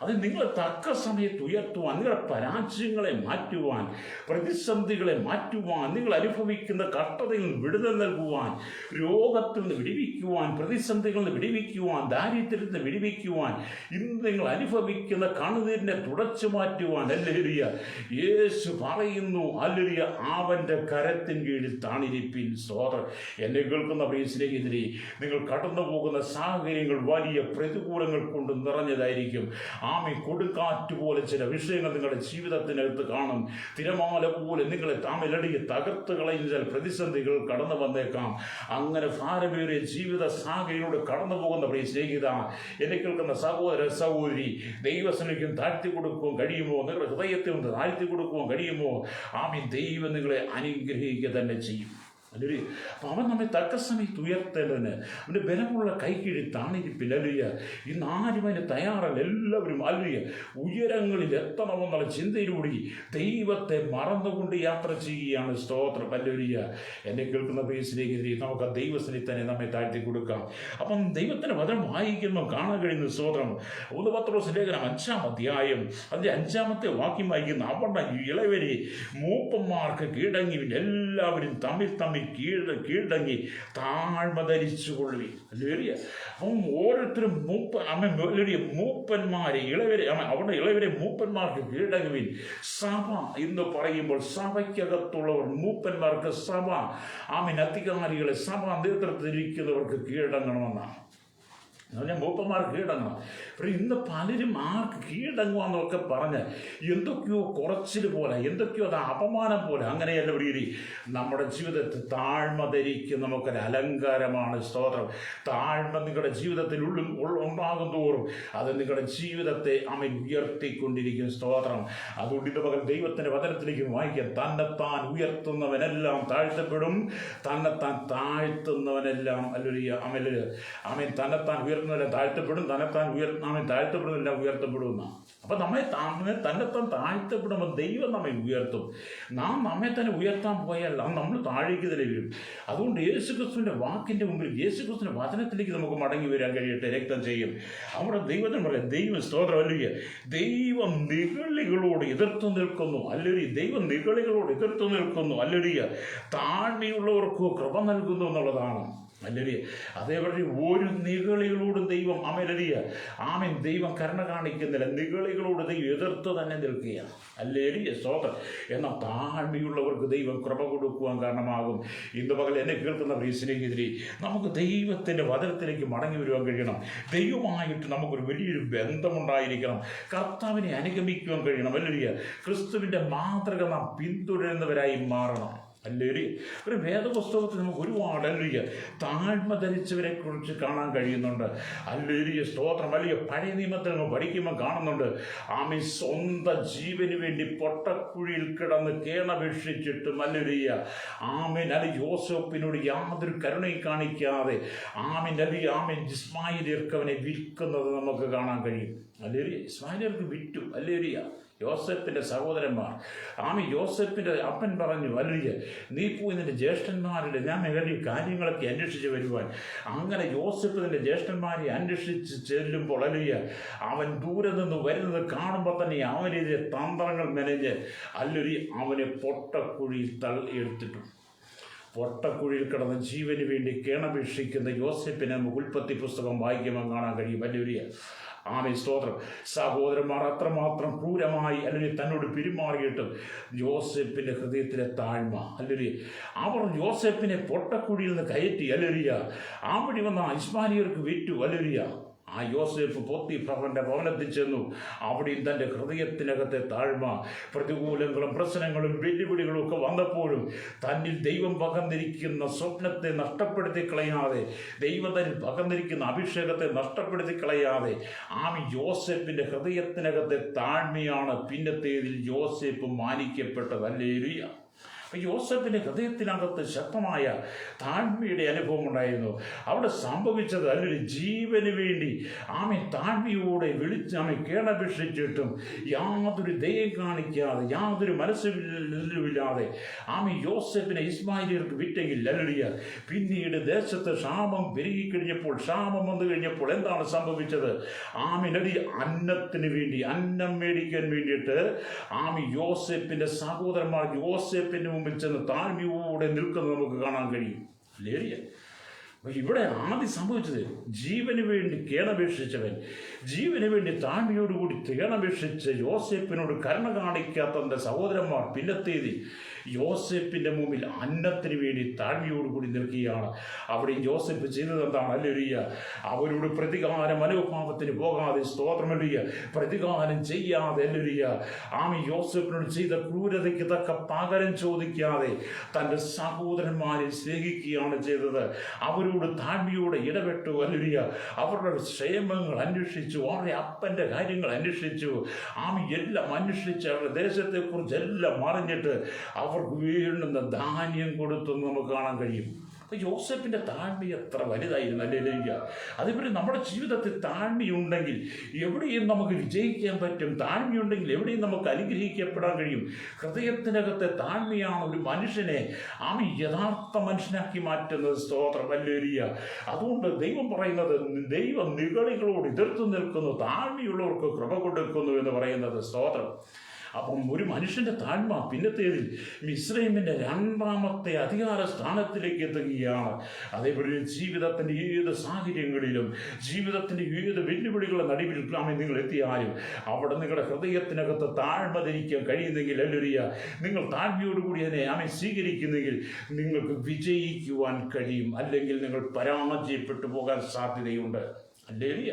അത് നിങ്ങളെ തക്ക സമയത്ത് ഉയർത്തുവാൻ, നിങ്ങളുടെ പരാജയങ്ങളെ മാറ്റുവാൻ, പ്രതിസന്ധികളെ മാറ്റുവാൻ, നിങ്ങൾ അനുഭവിക്കുന്ന കഷ്ടതയിൽ നിന്ന് വിടുതൽ നൽകുവാൻ, രോഗത്തിൽ നിന്ന് വിടിവിക്കുവാൻ, പ്രതിസന്ധികളിൽ നിന്ന് വിടിവിക്കുവാൻ, ദാരിദ്ര്യത്തിൽ നിന്ന് വിടിവിക്കുവാൻ, ഇന്ന് നിങ്ങൾ അനുഭവിക്കുന്ന കണ്ണുനീരിനെ തുടച്ചു മാറ്റുവാൻ. ഹല്ലേലൂയ. യേശു പറയുന്നു, ഹല്ലേലൂയ, അവൻ്റെ കരത്തിൻ കീഴിൽ താണിരിപ്പിൻ. സ്തോത്രം. എന്നെ കേൾക്കുന്ന പ്രിയ സ്നേഹിതരെ, നിങ്ങൾ കടന്നു പോകുന്ന സാഹചര്യങ്ങൾ വലിയ പ്രതികൂലങ്ങൾ കൊണ്ട് നിറഞ്ഞതായിരിക്കും. കൊടുങ്കാറ്റ് പോലെ ചില വിഷയങ്ങൾ നിങ്ങളുടെ ജീവിതത്തിനകത്ത് കാണും. തിരമാല പോലെ നിങ്ങളെ താമിലടിയെ തകർത്ത് കളയുന്ന ചില പ്രതിസന്ധികൾ കടന്നു വന്നേക്കാം. അങ്ങനെ ഭാരമേറിയ ജീവിത സാഹചര്യങ്ങളോട് കടന്നു പോകുന്ന പ്രിയ സ്നേഹിത, എന്നെ കേൾക്കുന്ന സഹോദര സഹോദരി, ദൈവസന്നിധിക്കും താഴ്ത്തി കൊടുക്കുവാൻ കഴിയുമോ? നിങ്ങളുടെ ഹൃദയത്തിൽ നിന്ന് താഴ്ത്തി കൊടുക്കുവാൻ കഴിയുമോ? ദൈവം നിങ്ങളെ അനുഗ്രഹിക്കുക തന്നെ ചെയ്യും. അല്ലേ? അപ്പം അവൻ നമ്മെ തക്ക സമയത്ത് ഉയർത്തേണ്ടതിന് അവൻ്റെ ബലമുള്ള കൈക്കീഴിൽ താണിരിപ്പിൽ. ഹല്ലേലൂയ. ഇന്ന് ആരും അതിന് തയ്യാറല്ല. എല്ലാവരും ഹല്ലേലൂയ ഉയരങ്ങളിൽ എത്തണമെന്നുള്ള ചിന്തയിലൂടെ ദൈവത്തെ മറന്നുകൊണ്ട് യാത്ര ചെയ്യുകയാണ്. സ്തോത്രം. ഹല്ലേലൂയ. എന്നെ കേൾക്കുന്ന പ്രിയ സ്നേഹിതരെ, നമുക്ക് ആ ദൈവസന്നിധിയിൽ തന്നെ നമ്മെ താഴ്ത്തി കൊടുക്കാം. അപ്പം ദൈവത്തിൻ്റെ വചനം വായിക്കുമ്പോൾ കാണാൻ കഴിയുന്ന സ്തോത്രം, 1 പത്രോസ് ലേഖനം 5-ാം അധ്യായം അതിൻ്റെ 5-ാമത്തെ വാക്യം വായിക്കുന്ന, അവരുടെ ഇളവരെ മൂപ്പന്മാർക്ക് കീഴടങ്ങി എല്ലാവരും തമ്മിൽ കീഴടങ്ങി താഴ്മ ധരിച്ചുകൊള്ളുവി. ഹല്ലേലൂയ. അപ്പം ഓരോരുത്തരും മൂപ്പന്മാരെ അവരുടെ ഇളവരെ മൂപ്പന്മാർക്ക് കീഴടങ്ങുവിൻ. സഭ എന്ന് പറയുമ്പോൾ സഭയ്ക്കകത്തുള്ളവർ മൂപ്പന്മാർക്ക്, സഭ അധികാരികളെ, സഭ നേതൃത്വത്തിലിരിക്കുന്നവർക്ക് കീഴടങ്ങണമെന്നാണ്. ഞാൻ മൂപ്പന്മാർക്ക് കീഴടങ്ങണം. ഇന്ന് പലരും ആർക്ക് കീഴടങ്ങുവാന്നൊക്കെ പറഞ്ഞ് എന്തൊക്കെയോ കുറച്ചിൽ പോലെ, എന്തൊക്കെയോ അത് അപമാനം പോലെ, അങ്ങനെയല്ല പ്രിയരെ. നമ്മുടെ ജീവിതത്തിൽ താഴ്മ ധരിക്കും നമുക്കൊരു അലങ്കാരമാണ്. സ്തോത്രം. താഴ്മ നിങ്ങളുടെ ജീവിതത്തിൽ ഉണ്ടാകും തോറും അത് നിങ്ങളുടെ ജീവിതത്തെ ഉയർത്തിക്കൊണ്ടിരിക്കും. സ്തോത്രം. അതുകൊണ്ട് ഇത് പകൽ ദൈവത്തിൻ്റെ വചനത്തിലേക്ക് വായിക്കാം. തന്നെത്താൻ ഉയർത്തുന്നവനെല്ലാം താഴ്ത്തപ്പെടും, തന്നെത്താൻ താഴ്ത്തുന്നവനെല്ലാം തന്നെത്താൻ താഴ്ത്തപ്പെടും, താഴ്ത്തപ്പെടുന്നില്ല ഉയർത്തപ്പെടുന്ന. അപ്പൊ തന്നെത്താൻ താഴ്ത്തപ്പെടുമ്പോൾ ദൈവം നമ്മെ ഉയർത്തും. നാം നമ്മെ തന്നെ ഉയർത്താൻ പോയാൽ നമ്മൾ താഴേക്ക് തന്നെ വരും. അതുകൊണ്ട് യേശുക്രിസ്തുവിന്റെ വാക്കിന്റെ മുമ്പിൽ, യേശുക്രിസ്തുവിന്റെ വചനത്തിലേക്ക് നമുക്ക് മടങ്ങി വരാൻ കഴിയട്ടെ. രക്തം ചെയ്യും. അവിടെ ദൈവത്തിന് പറയാം, ദൈവം സ്തോത്രം. അല്ലെങ്കിൽ ദൈവം നിഗളികളോട് എതിർത്ത് നിൽക്കുന്നു. അല്ലെങ്കിൽ ദൈവം നിഗളികളോട് എതിർത്ത് നിൽക്കുന്നു. അല്ലെങ്കിൽ താഴ്മയുള്ളവർക്കോ കൃപ നൽകുന്നു എന്നുള്ളതാണ്. അല്ലേ? അതേപോലെ ഒരു നിഗളികളോടും ദൈവം ദൈവം കരുണ കാണിക്കുന്നില്ല. നിഗളികളോട് ദൈവം എതിർത്ത് തന്നെ നിൽക്കുകയാണ്. അല്ലേ? സ്തോത്രം. എന്നാൽ താഴ്മയുള്ളവർക്ക് ദൈവം കൃപ കൊടുക്കുവാൻ കാരണമാകും. ഇന്ന് പകൽ എന്നെ കേൾക്കുന്ന പ്രിയ സ്നേഹിതരെ, നമുക്ക് ദൈവത്തിൻ്റെ വചനത്തിലേക്ക് മടങ്ങി വരുവാൻ കഴിയണം. ദൈവമായിട്ട് നമുക്കൊരു വലിയൊരു ബന്ധമുണ്ടായിരിക്കണം. കർത്താവിനെ അനുഗമിക്കുവാൻ കഴിയണം. അല്ലേ? ക്രിസ്തുവിൻ്റെ മാതൃക നാം പിന്തുടരുന്നവരായി മാറണം. അല്ലേ? ഒരു വേദപുസ്തകത്തിൽ നമുക്ക് ഒരുപാട് താഴ്മ ധരിച്ചവരെ കുറിച്ച് കാണാൻ കഴിയുന്നുണ്ട്. അല്ലേ? സ്തോത്രം. അല്ലെങ്കിൽ പഴയ നിയമത്തിൽ നമ്മൾ പഠിക്കുമ്പോൾ കാണുന്നുണ്ട്, സ്വന്തം ജീവന് വേണ്ടി പൊട്ടക്കുഴിയിൽ കിടന്ന് കേണപേക്ഷിച്ചിട്ടും അല്ലേ യോസേപ്പിനോട് യാതൊരു കരുണയും കാണിക്കാതെ ഇസ്മായിലിയർക്ക് അവനെ വിൽക്കുന്നത് നമുക്ക് കാണാൻ കഴിയും. അല്ലേ? ഇസ്മായിലിയർക്ക് വിറ്റു. അല്ലേ? യോസേപ്പിൻ്റെ സഹോദരന്മാർ. യോസേപ്പിൻ്റെ അപ്പൻ പറഞ്ഞു, അല്ലെ, നീ പോയി നിന്റെ ജ്യേഷ്ഠന്മാരുടെ ഞാൻ വലിയ കാര്യങ്ങളൊക്കെ അന്വേഷിച്ച് വരുവാൻ. അങ്ങനെ യോസേപ്പ് നിന്റെ ജ്യേഷ്ഠന്മാരെ അന്വേഷിച്ച് ചെല്ലുമ്പോൾ അല്ലെ, അവൻ ദൂരെ നിന്ന് വരുന്നത് കാണുമ്പോൾ തന്നെ അവനെതിരെ തന്ത്രങ്ങൾ മെനഞ്ഞ് അല്ലൊരു അവനെ പൊട്ടക്കുഴിയിൽ എടുത്തിട്ടു. പൊട്ടക്കുഴിയിൽ കിടന്ന് ജീവന് വേണ്ടി കേണപേക്ഷിക്കുന്ന യോസേപ്പിനെ നമുക്ക് ഉൽപ്പത്തി പുസ്തകം വായിക്കുമ്പോൾ കാണാൻ കഴിയും. വലിയ സ്തോത്രം. സഹോദരന്മാർ അത്രമാത്രം ക്രൂരമായി അല്ലെങ്കിൽ തന്നോട് പെരുമാറിയിട്ടും യോസേപ്പിൻ്റെ ഹൃദയത്തിലെ താഴ്മ അല്ലെങ്കിൽ അവർ യോസേപ്പിനെ പൊട്ടക്കുഴിയിൽ നിന്ന് കയറ്റി അല്ലേലിയ വഴി വന്ന ഇസ്മായിലിയർക്ക് വിറ്റു അല്ലേലിയ. യോസേഫ് പോത്തിഫറിന്റെ ഭവനത്തിൽ ചെന്നു. അവിടെയും തൻ്റെ ഹൃദയത്തിനകത്തെ താഴ്മ, പ്രതികൂലങ്ങളും പ്രശ്നങ്ങളും വെല്ലുവിളികളും ഒക്കെ വന്നപ്പോഴും തന്നിൽ ദൈവം പകർന്നിരിക്കുന്ന സ്വപ്നത്തെ നഷ്ടപ്പെടുത്തി കളയാതെ, ദൈവത്തിൽ പകർന്നിരിക്കുന്ന അഭിഷേകത്തെ നഷ്ടപ്പെടുത്തി കളയാതെ യോസേപ്പിൻ്റെ ഹൃദയത്തിനകത്തെ താഴ്മയാണ് പിന്നത്തേതിൽ യോസേപ്പ് മാനിക്കപ്പെട്ടത്. ഹല്ലേലൂയ. യോസേപ്പിൻ്റെ ഹൃദയത്തിനകത്ത് ശക്തമായ താഴ്മയുടെ അനുഭവം ഉണ്ടായിരുന്നു. അവിടെ സംഭവിച്ചത് അല്ലെങ്കിൽ ജീവന് വേണ്ടി താഴ്മയോടെ കേണപേക്ഷിച്ചിട്ടും യാതൊരു ദയം കാണിക്കാതെ, യാതൊരു മനസ്സില്ലാതെ യോസേപ്പിനെ ഇസ്മായിലിയർക്ക് വിറ്റെങ്കിൽ അല്ലിയ. പിന്നീട് ദേശത്ത് ക്ഷാമം പെരുകിക്കഴിഞ്ഞപ്പോൾ, ക്ഷാമം വന്നു കഴിഞ്ഞപ്പോൾ എന്താണ് സംഭവിച്ചത്? അന്നത്തിന് വേണ്ടി, അന്നം മേടിക്കാൻ വേണ്ടിയിട്ട് യോസേപ്പിൻ്റെ സഹോദരന്മാർ യോസേപ്പിൻ്റെ മുമ്പിൽ ചെന്ന് താഴ്മയോടെ നിൽക്കുന്നത് നമുക്ക് കാണാൻ കഴിയും. ലേറിയ ഇവിടെ ആദ്യം സംഭവിച്ചത് ജീവന് വേണ്ടി കേണപേക്ഷിച്ചവൻ, ജീവന് വേണ്ടി താഴ്മയോടുകൂടി കേണപേക്ഷിച്ച് യോസേപ്പിനോട് കരുണ കാണിക്കാത്ത തൻ്റെ സഹോദരന്മാർ പിന്നത്തേതിൽ യോസേപ്പിൻ്റെ മുമ്പിൽ അന്നത്തിന് വേണ്ടി താഴ്മയോടുകൂടി നിൽക്കുകയാണ്. അവിടെ യോസേപ്പ് ചെയ്തത് എന്താണ്? അല്ലേലൂയ. അവരോട് പ്രതികാര മനോഭാവത്തിന് പോകാതെ, സ്തോത്രമല്ലിയ, പ്രതികാരം ചെയ്യാതെ അല്ലേലൂയ, യോസേപ്പിനോട് ചെയ്ത ക്രൂരതയ്ക്ക് തക്ക പകരം ചോദിക്കാതെ തൻ്റെ സഹോദരന്മാരെ സ്നേഹിക്കുകയാണ് ചെയ്തത്. അവരോട് താഴ്മയോടെ ഇടപെട്ടു അല്ലേലൂയ. അവരുടെ ക്ഷേമങ്ങൾ അന്വേഷിച്ചു, അവരുടെ അപ്പൻ്റെ കാര്യങ്ങൾ അന്വേഷിച്ചു, എല്ലാം അന്വേഷിച്ച് അവരുടെ ദേശത്തെക്കുറിച്ച് എല്ലാം അറിഞ്ഞിട്ട് അവർക്ക് വേണ്ടുന്ന ധാന്യം കൊടുത്തെന്ന് നമുക്ക് കാണാൻ കഴിയും. യോസേപ്പിൻ്റെ താഴ്മ എത്ര വലുതായിരുന്നു അല്ലേലൂയ. അതേപോലെ നമ്മുടെ ജീവിതത്തിൽ താഴ്മയുണ്ടെങ്കിൽ എവിടെയും നമുക്ക് വിജയിക്കാൻ പറ്റും. താഴ്മയുണ്ടെങ്കിൽ എവിടെയും നമുക്ക് അനുഗ്രഹിക്കപ്പെടാൻ കഴിയും. ഹൃദയത്തിനകത്തെ താഴ്മയാണ് ഒരു മനുഷ്യനെ യഥാർത്ഥ മനുഷ്യനാക്കി മാറ്റുന്നത്. സ്തോത്രം. ഹല്ലേലൂയ. അതുകൊണ്ട് ദൈവം പറയുന്നത്, ദൈവം നിഗളികളോട് എതിർത്ത് നിൽക്കുന്നു, താഴ്മയുള്ളവർക്ക് കൃപ കൊടുക്കുന്നു എന്ന് പറയുന്നത്. സ്തോത്രം. അപ്പം ഒരു മനുഷ്യൻ്റെ താഴ്മ പിന്നത്തേതിൽ മിസ്രൈമിൻ്റെ രണ്ടാമത്തെ അധികാര സ്ഥാനത്തിലേക്ക് എത്തുകയാണ്. അതേപോലെ ജീവിതത്തിൻ്റെ ഏത് സാഹചര്യങ്ങളിലും, ജീവിതത്തിൻ്റെ ഏത് വെല്ലുവിളികളുടെ നടുവിൽ നിങ്ങൾ എത്തിയാലും അവിടെ നിങ്ങളുടെ ഹൃദയത്തിനകത്ത് താഴ്മ ധരിക്കാൻ കഴിയുന്നെങ്കിൽ അല്ലേലൂയ, നിങ്ങൾ താഴ്മയോടുകൂടി അതിനെ സ്വീകരിക്കുന്നെങ്കിൽ നിങ്ങൾക്ക് വിജയിക്കുവാൻ കഴിയും. അല്ലെങ്കിൽ നിങ്ങൾ പരാജയപ്പെട്ടു പോകാൻ സാധ്യതയുണ്ട്. ഹല്ലേലൂയ.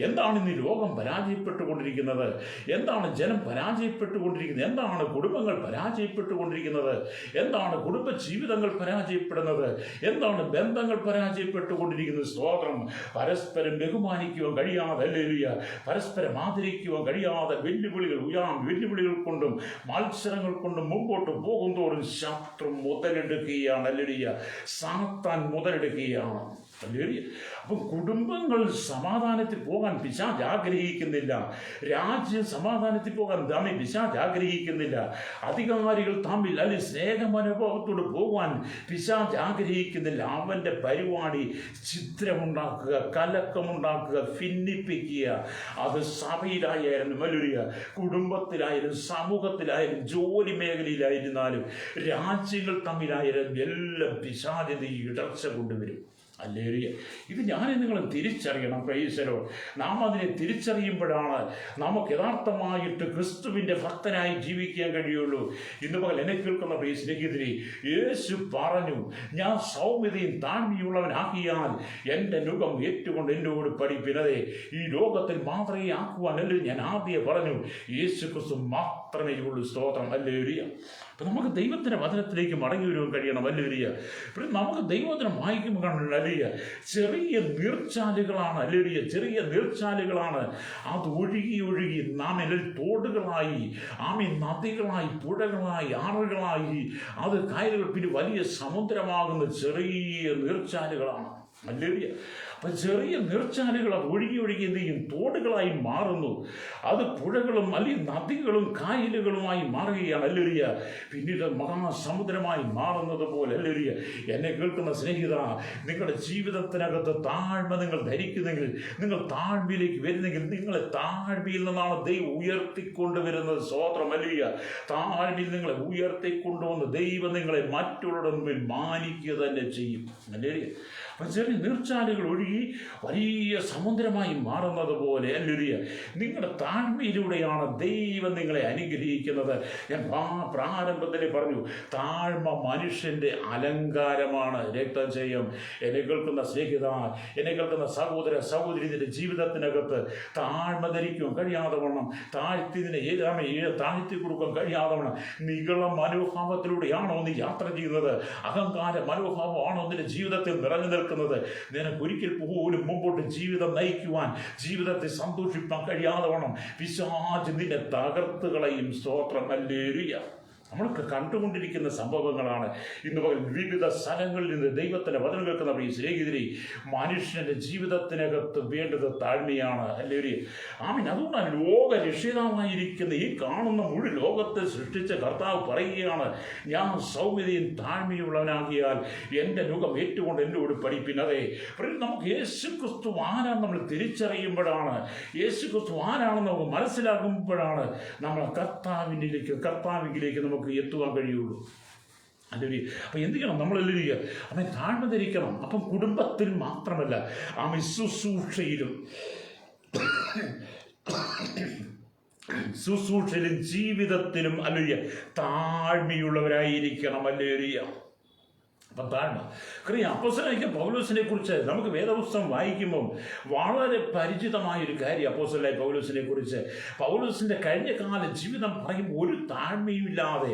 എന്താണ് ഇന്ന് ലോകം പരാജയപ്പെട്ടുകൊണ്ടിരിക്കുന്നത്? എന്താണ് ജനം പരാജയപ്പെട്ടുകൊണ്ടിരിക്കുന്നത്? എന്താണ് കുടുംബങ്ങൾ പരാജയപ്പെട്ടുകൊണ്ടിരിക്കുന്നത്? എന്താണ് കുടുംബ ജീവിതങ്ങൾ പരാജയപ്പെടുന്നത്? എന്താണ് ബന്ധങ്ങൾ പരാജയപ്പെട്ടുകൊണ്ടിരിക്കുന്നത്? സ്തോത്രം. പരസ്പരം ബഹുമാനിക്കുവാൻ കഴിയാതെ ഹല്ലേലൂയ, പരസ്പരം ആദരിക്കുവാൻ കഴിയാതെ വെല്ലുവിളികൾ കൊണ്ടും മത്സരങ്ങൾ കൊണ്ടും മുമ്പോട്ട് പോകുന്തോറും ശത്രു മുതലെടുക്കുകയാണ്. ഹല്ലേലൂയ. സാത്താൻ മുതലെടുക്കുകയാണ്. അപ്പം കുടുംബങ്ങൾ സമാധാനത്തിൽ പോകാൻ പിശാച് ആഗ്രഹിക്കുന്നില്ല. രാജ്യം സമാധാനത്തിൽ പോകാൻ പിശാച് ആഗ്രഹിക്കുന്നില്ല. അധികാരികൾ തമ്മിൽ അല്ലെങ്കിൽ സ്നേഹമനുഭവത്തോട് പോകുവാൻ പിശാച് ആഗ്രഹിക്കുന്നില്ല. അവൻ്റെ പരിപാടി ചിത്രമുണ്ടാക്കുക, കലക്കമുണ്ടാക്കുക, ഭിന്നിപ്പിക്കുക. അത് സഭയിലായാലും ഹല്ലേലൂയ, കുടുംബത്തിലായാലും സമൂഹത്തിലായാലും ജോലി മേഖലയിലായിരുന്നാലും രാജ്യങ്ങൾ തമ്മിലായാലും എല്ലാം പിശാചിന്റെ ഇടർച്ച കൊണ്ടുവരും. ഹല്ലേലൂയ. ഇത് ഞാൻ നിങ്ങൾ തിരിച്ചറിയണം. Price the Lord. നാം അതിനെ തിരിച്ചറിയുമ്പോഴാണ് നമുക്ക് യഥാർത്ഥമായിട്ട് ക്രിസ്തുവിൻ്റെ ഭക്തനായി ജീവിക്കാൻ കഴിയുള്ളൂ. ഇന്ന് പകൽ എന്നെ കേൾക്കുന്ന പ്രിയ സ്നേഹിതരെ, യേശു പറഞ്ഞു, ഞാൻ സൗമ്യതയും താഴ്മയുള്ളവനാക്കിയാൽ എൻ്റെ നുകം ഏറ്റുകൊണ്ട് എന്നോട് പഠിപ്പിനതേ. ഈ ലോകത്തിൽ മാത്രമേ ആക്കുവാനല്ലേ ഞാൻ ആദ്യം പറഞ്ഞു. യേശു ക്രിസ്തു മാത്രമേ ഉള്ളൂ. സ്തോത്രം. ഹല്ലേലൂയ. അപ്പം നമുക്ക് ദൈവത്തിൻ്റെ വചനത്തിലേക്ക് മടങ്ങി വരുവാൻ കഴിയണം. ഹല്ലേലൂയ. ഇപ്പം നമുക്ക് ദൈവവചനം വായിക്കുമ്പോൾ കാണുന്നില്ല, ചെറിയ നീർച്ചാലുകളാണ്. ഹല്ലേലൂയ. ചെറിയ നീർച്ചാലുകളാണ്. അത് ഒഴുകി നാം തോടുകളായി, നദികളായി, പുഴകളായി, ആറുകളായി, അത് കായലുകൾ, പിന്നെ വലിയ സമുദ്രമാകുന്ന ചെറിയ നീർച്ചാലുകളാണ്. ഹല്ലേലൂയ. അപ്പം ചെറിയ നീർച്ചാലുകൾ അത് ഒഴുകി എന്ത് ചെയ്യും? തോടുകളായി മാറുന്നു. അത് പുഴകളും അല്ലെങ്കിൽ നദികളും കായലുകളുമായി മാറുകയാണ്. ഹല്ലേലൂയ. പിന്നീട് മഹാസമുദ്രമായി മാറുന്നത് പോലെ. ഹല്ലേലൂയ. എന്നെ കേൾക്കുന്ന സ്നേഹിത, നിങ്ങളുടെ ജീവിതത്തിനകത്ത് താഴ്മ നിങ്ങൾ ധരിക്കുന്നെങ്കിൽ, നിങ്ങൾ താഴ്മയിലേക്ക് വരുന്നെങ്കിൽ, നിങ്ങളെ താഴ്മയിൽ നിന്നാണ് ദൈവം ഉയർത്തിക്കൊണ്ടുവരുന്നത്. സ്തോത്രം. ഹല്ലേലൂയ. താഴ്മയിൽ നിങ്ങളെ ഉയർത്തിക്കൊണ്ടുവന്ന് ദൈവം നിങ്ങളെ മറ്റുള്ളവരുടെ മുമ്പിൽ മാനിക്കുക തന്നെ ചെയ്യും. ഹല്ലേലൂയ. അപ്പം ചെറിയ നീർച്ചാലുകൾ ഒഴുകി വലിയ സമുദ്രമായി മാറുന്നത് പോലെ. ഹല്ലേലൂയ. നിങ്ങളുടെ താഴ്മയിലൂടെയാണ് ദൈവം നിങ്ങളെ അനുഗ്രഹിക്കുന്നത്. ഞാൻ പ്രാരംഭത്തിൽ പറഞ്ഞു, താഴ്മ മനുഷ്യൻ്റെ അലങ്കാരമാണ്. രക്തജയം. എന്നെ കേൾക്കുന്ന സ്നേഹിത, എന്നെ കേൾക്കുന്ന സഹോദര സഹോദരി, ഇതിൻ്റെ ജീവിതത്തിനകത്ത് താഴ്മ ധരിക്കും കഴിയാതെ വണ്ണം, താഴ്ത്തി കൊടുക്കാൻ കഴിയാതെ വണ്ണം നികള മനോഭാവത്തിലൂടെയാണോ നീ യാത്ര ചെയ്യുന്നത്? അഹങ്കാര മനോഭാവമാണോ നിന്റെ ജീവിതത്തിൽ നിറഞ്ഞു നിൽക്കുന്നത്? നിനക്കൊരിക്കൽ പോലും മുമ്പോട്ട് ജീവിതം നയിക്കുവാൻ, ജീവിതത്തെ സന്തോഷിപ്പാൻ കഴിയാതെ വണ്ണം പിശാച് നിന്നെ തകർത്ത് കളയും. സ്തോത്രം. ഹല്ലേലൂയ. നമ്മൾക്ക് കണ്ടുകൊണ്ടിരിക്കുന്ന സംഭവങ്ങളാണ്. ഇന്ന് പകൽ വിവിധ സ്ഥലങ്ങളിൽ നിന്ന് ദൈവത്തിൻ്റെ വചനം കേൾക്കുന്ന ഈ സ്നേഹിതരെ, മനുഷ്യൻ്റെ ജീവിതത്തിനകത്ത് വേണ്ടത് താഴ്മയാണ്. ഹല്ലേലൂയ. ആമീൻ. അതുകൊണ്ടാണ് ലോക രക്ഷിതാവായിരിക്കുന്ന ഈ കാണുന്ന മുഴു ലോകത്തെ സൃഷ്ടിച്ച കർത്താവ് പറയുകയാണ്, ഞാൻ സൗമ്യതയും താഴ്മയുള്ളവനാകിയാൽ എൻ്റെ മുഖം ഏറ്റുകൊണ്ട് എന്നോട് പഠിപ്പിൻ. അതെ, നമുക്ക് യേശുക്രിസ്തു ആരാണ് നമ്മൾ തിരിച്ചറിയുമ്പോഴാണ്, യേശുക്രിസ്തു ആരാണെന്ന് നമുക്ക് മനസ്സിലാക്കുമ്പോഴാണ് നമ്മൾ കർത്താവിലേക്ക് നമുക്ക് എത്തുവാൻ കഴിയുള്ളൂ. അല്ലെങ്കിൽ അപ്പം എന്ത് ചെയ്യണം? നമ്മളെല്ലാം അവൻ താഴ്മ ധരിക്കണം. അപ്പം കുടുംബത്തിൽ മാത്രമല്ല, അവൻ ശുശ്രൂഷയിലും ജീവിതത്തിലും അല്ലെങ്കിൽ താഴ്മയുള്ളവരായിരിക്കണം. അല്ലെങ്കിൽ അപ്പം താഴ്മ. കാരണം അപ്പോസ്തലനായ പൗലോസിനെ കുറിച്ച് നമുക്ക് വേദപുസ്തകം വായിക്കുമ്പം വളരെ പരിചിതമായൊരു കാര്യം അപ്പോസ്തലനായ പൗലോസിനെ കുറിച്ച്. പൗലോസിൻ്റെ കഴിഞ്ഞ കാല ജീവിതം പറയുമ്പോൾ ഒരു താഴ്മയും ഇല്ലാതെ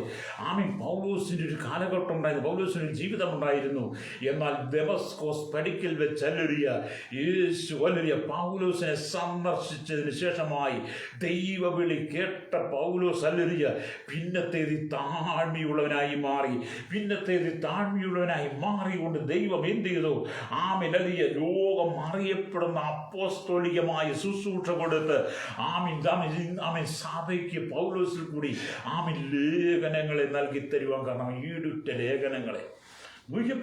പൗലോസിൻ്റെ ഒരു കാലഘട്ടം ഉണ്ടായിരുന്നു, പൗലോസിന് ഒരു ജീവിതം ഉണ്ടായിരുന്നു. എന്നാൽ ദമസ്കോസ് പടിക്കൽ വെച്ച് ഹല്ലേലൂയ പൗലോസിനെ സന്ദർശിച്ചതിന് ശേഷമായി ദൈവവിളി കേട്ട പൗലോസ് ഹല്ലേലൂയ പിന്നത്തേത് താഴ്മയുള്ളവനായി മാറി. മാറിക്കൊണ്ട് ദൈവം എന്ത് ചെയ്തു? ഹല്ലേലൂയ ലോകം അറിയപ്പെടുന്ന അപ്പോസ്തോലികമായ ശുശ്രൂഷ കൊടുത്ത് സഭയ്ക്ക് പൗലോസിൽ കൂടി ലേഖനങ്ങളെ നൽകി തരുവാൻ കാരണം ഈടുറ്റ ലേഖനങ്ങളെ.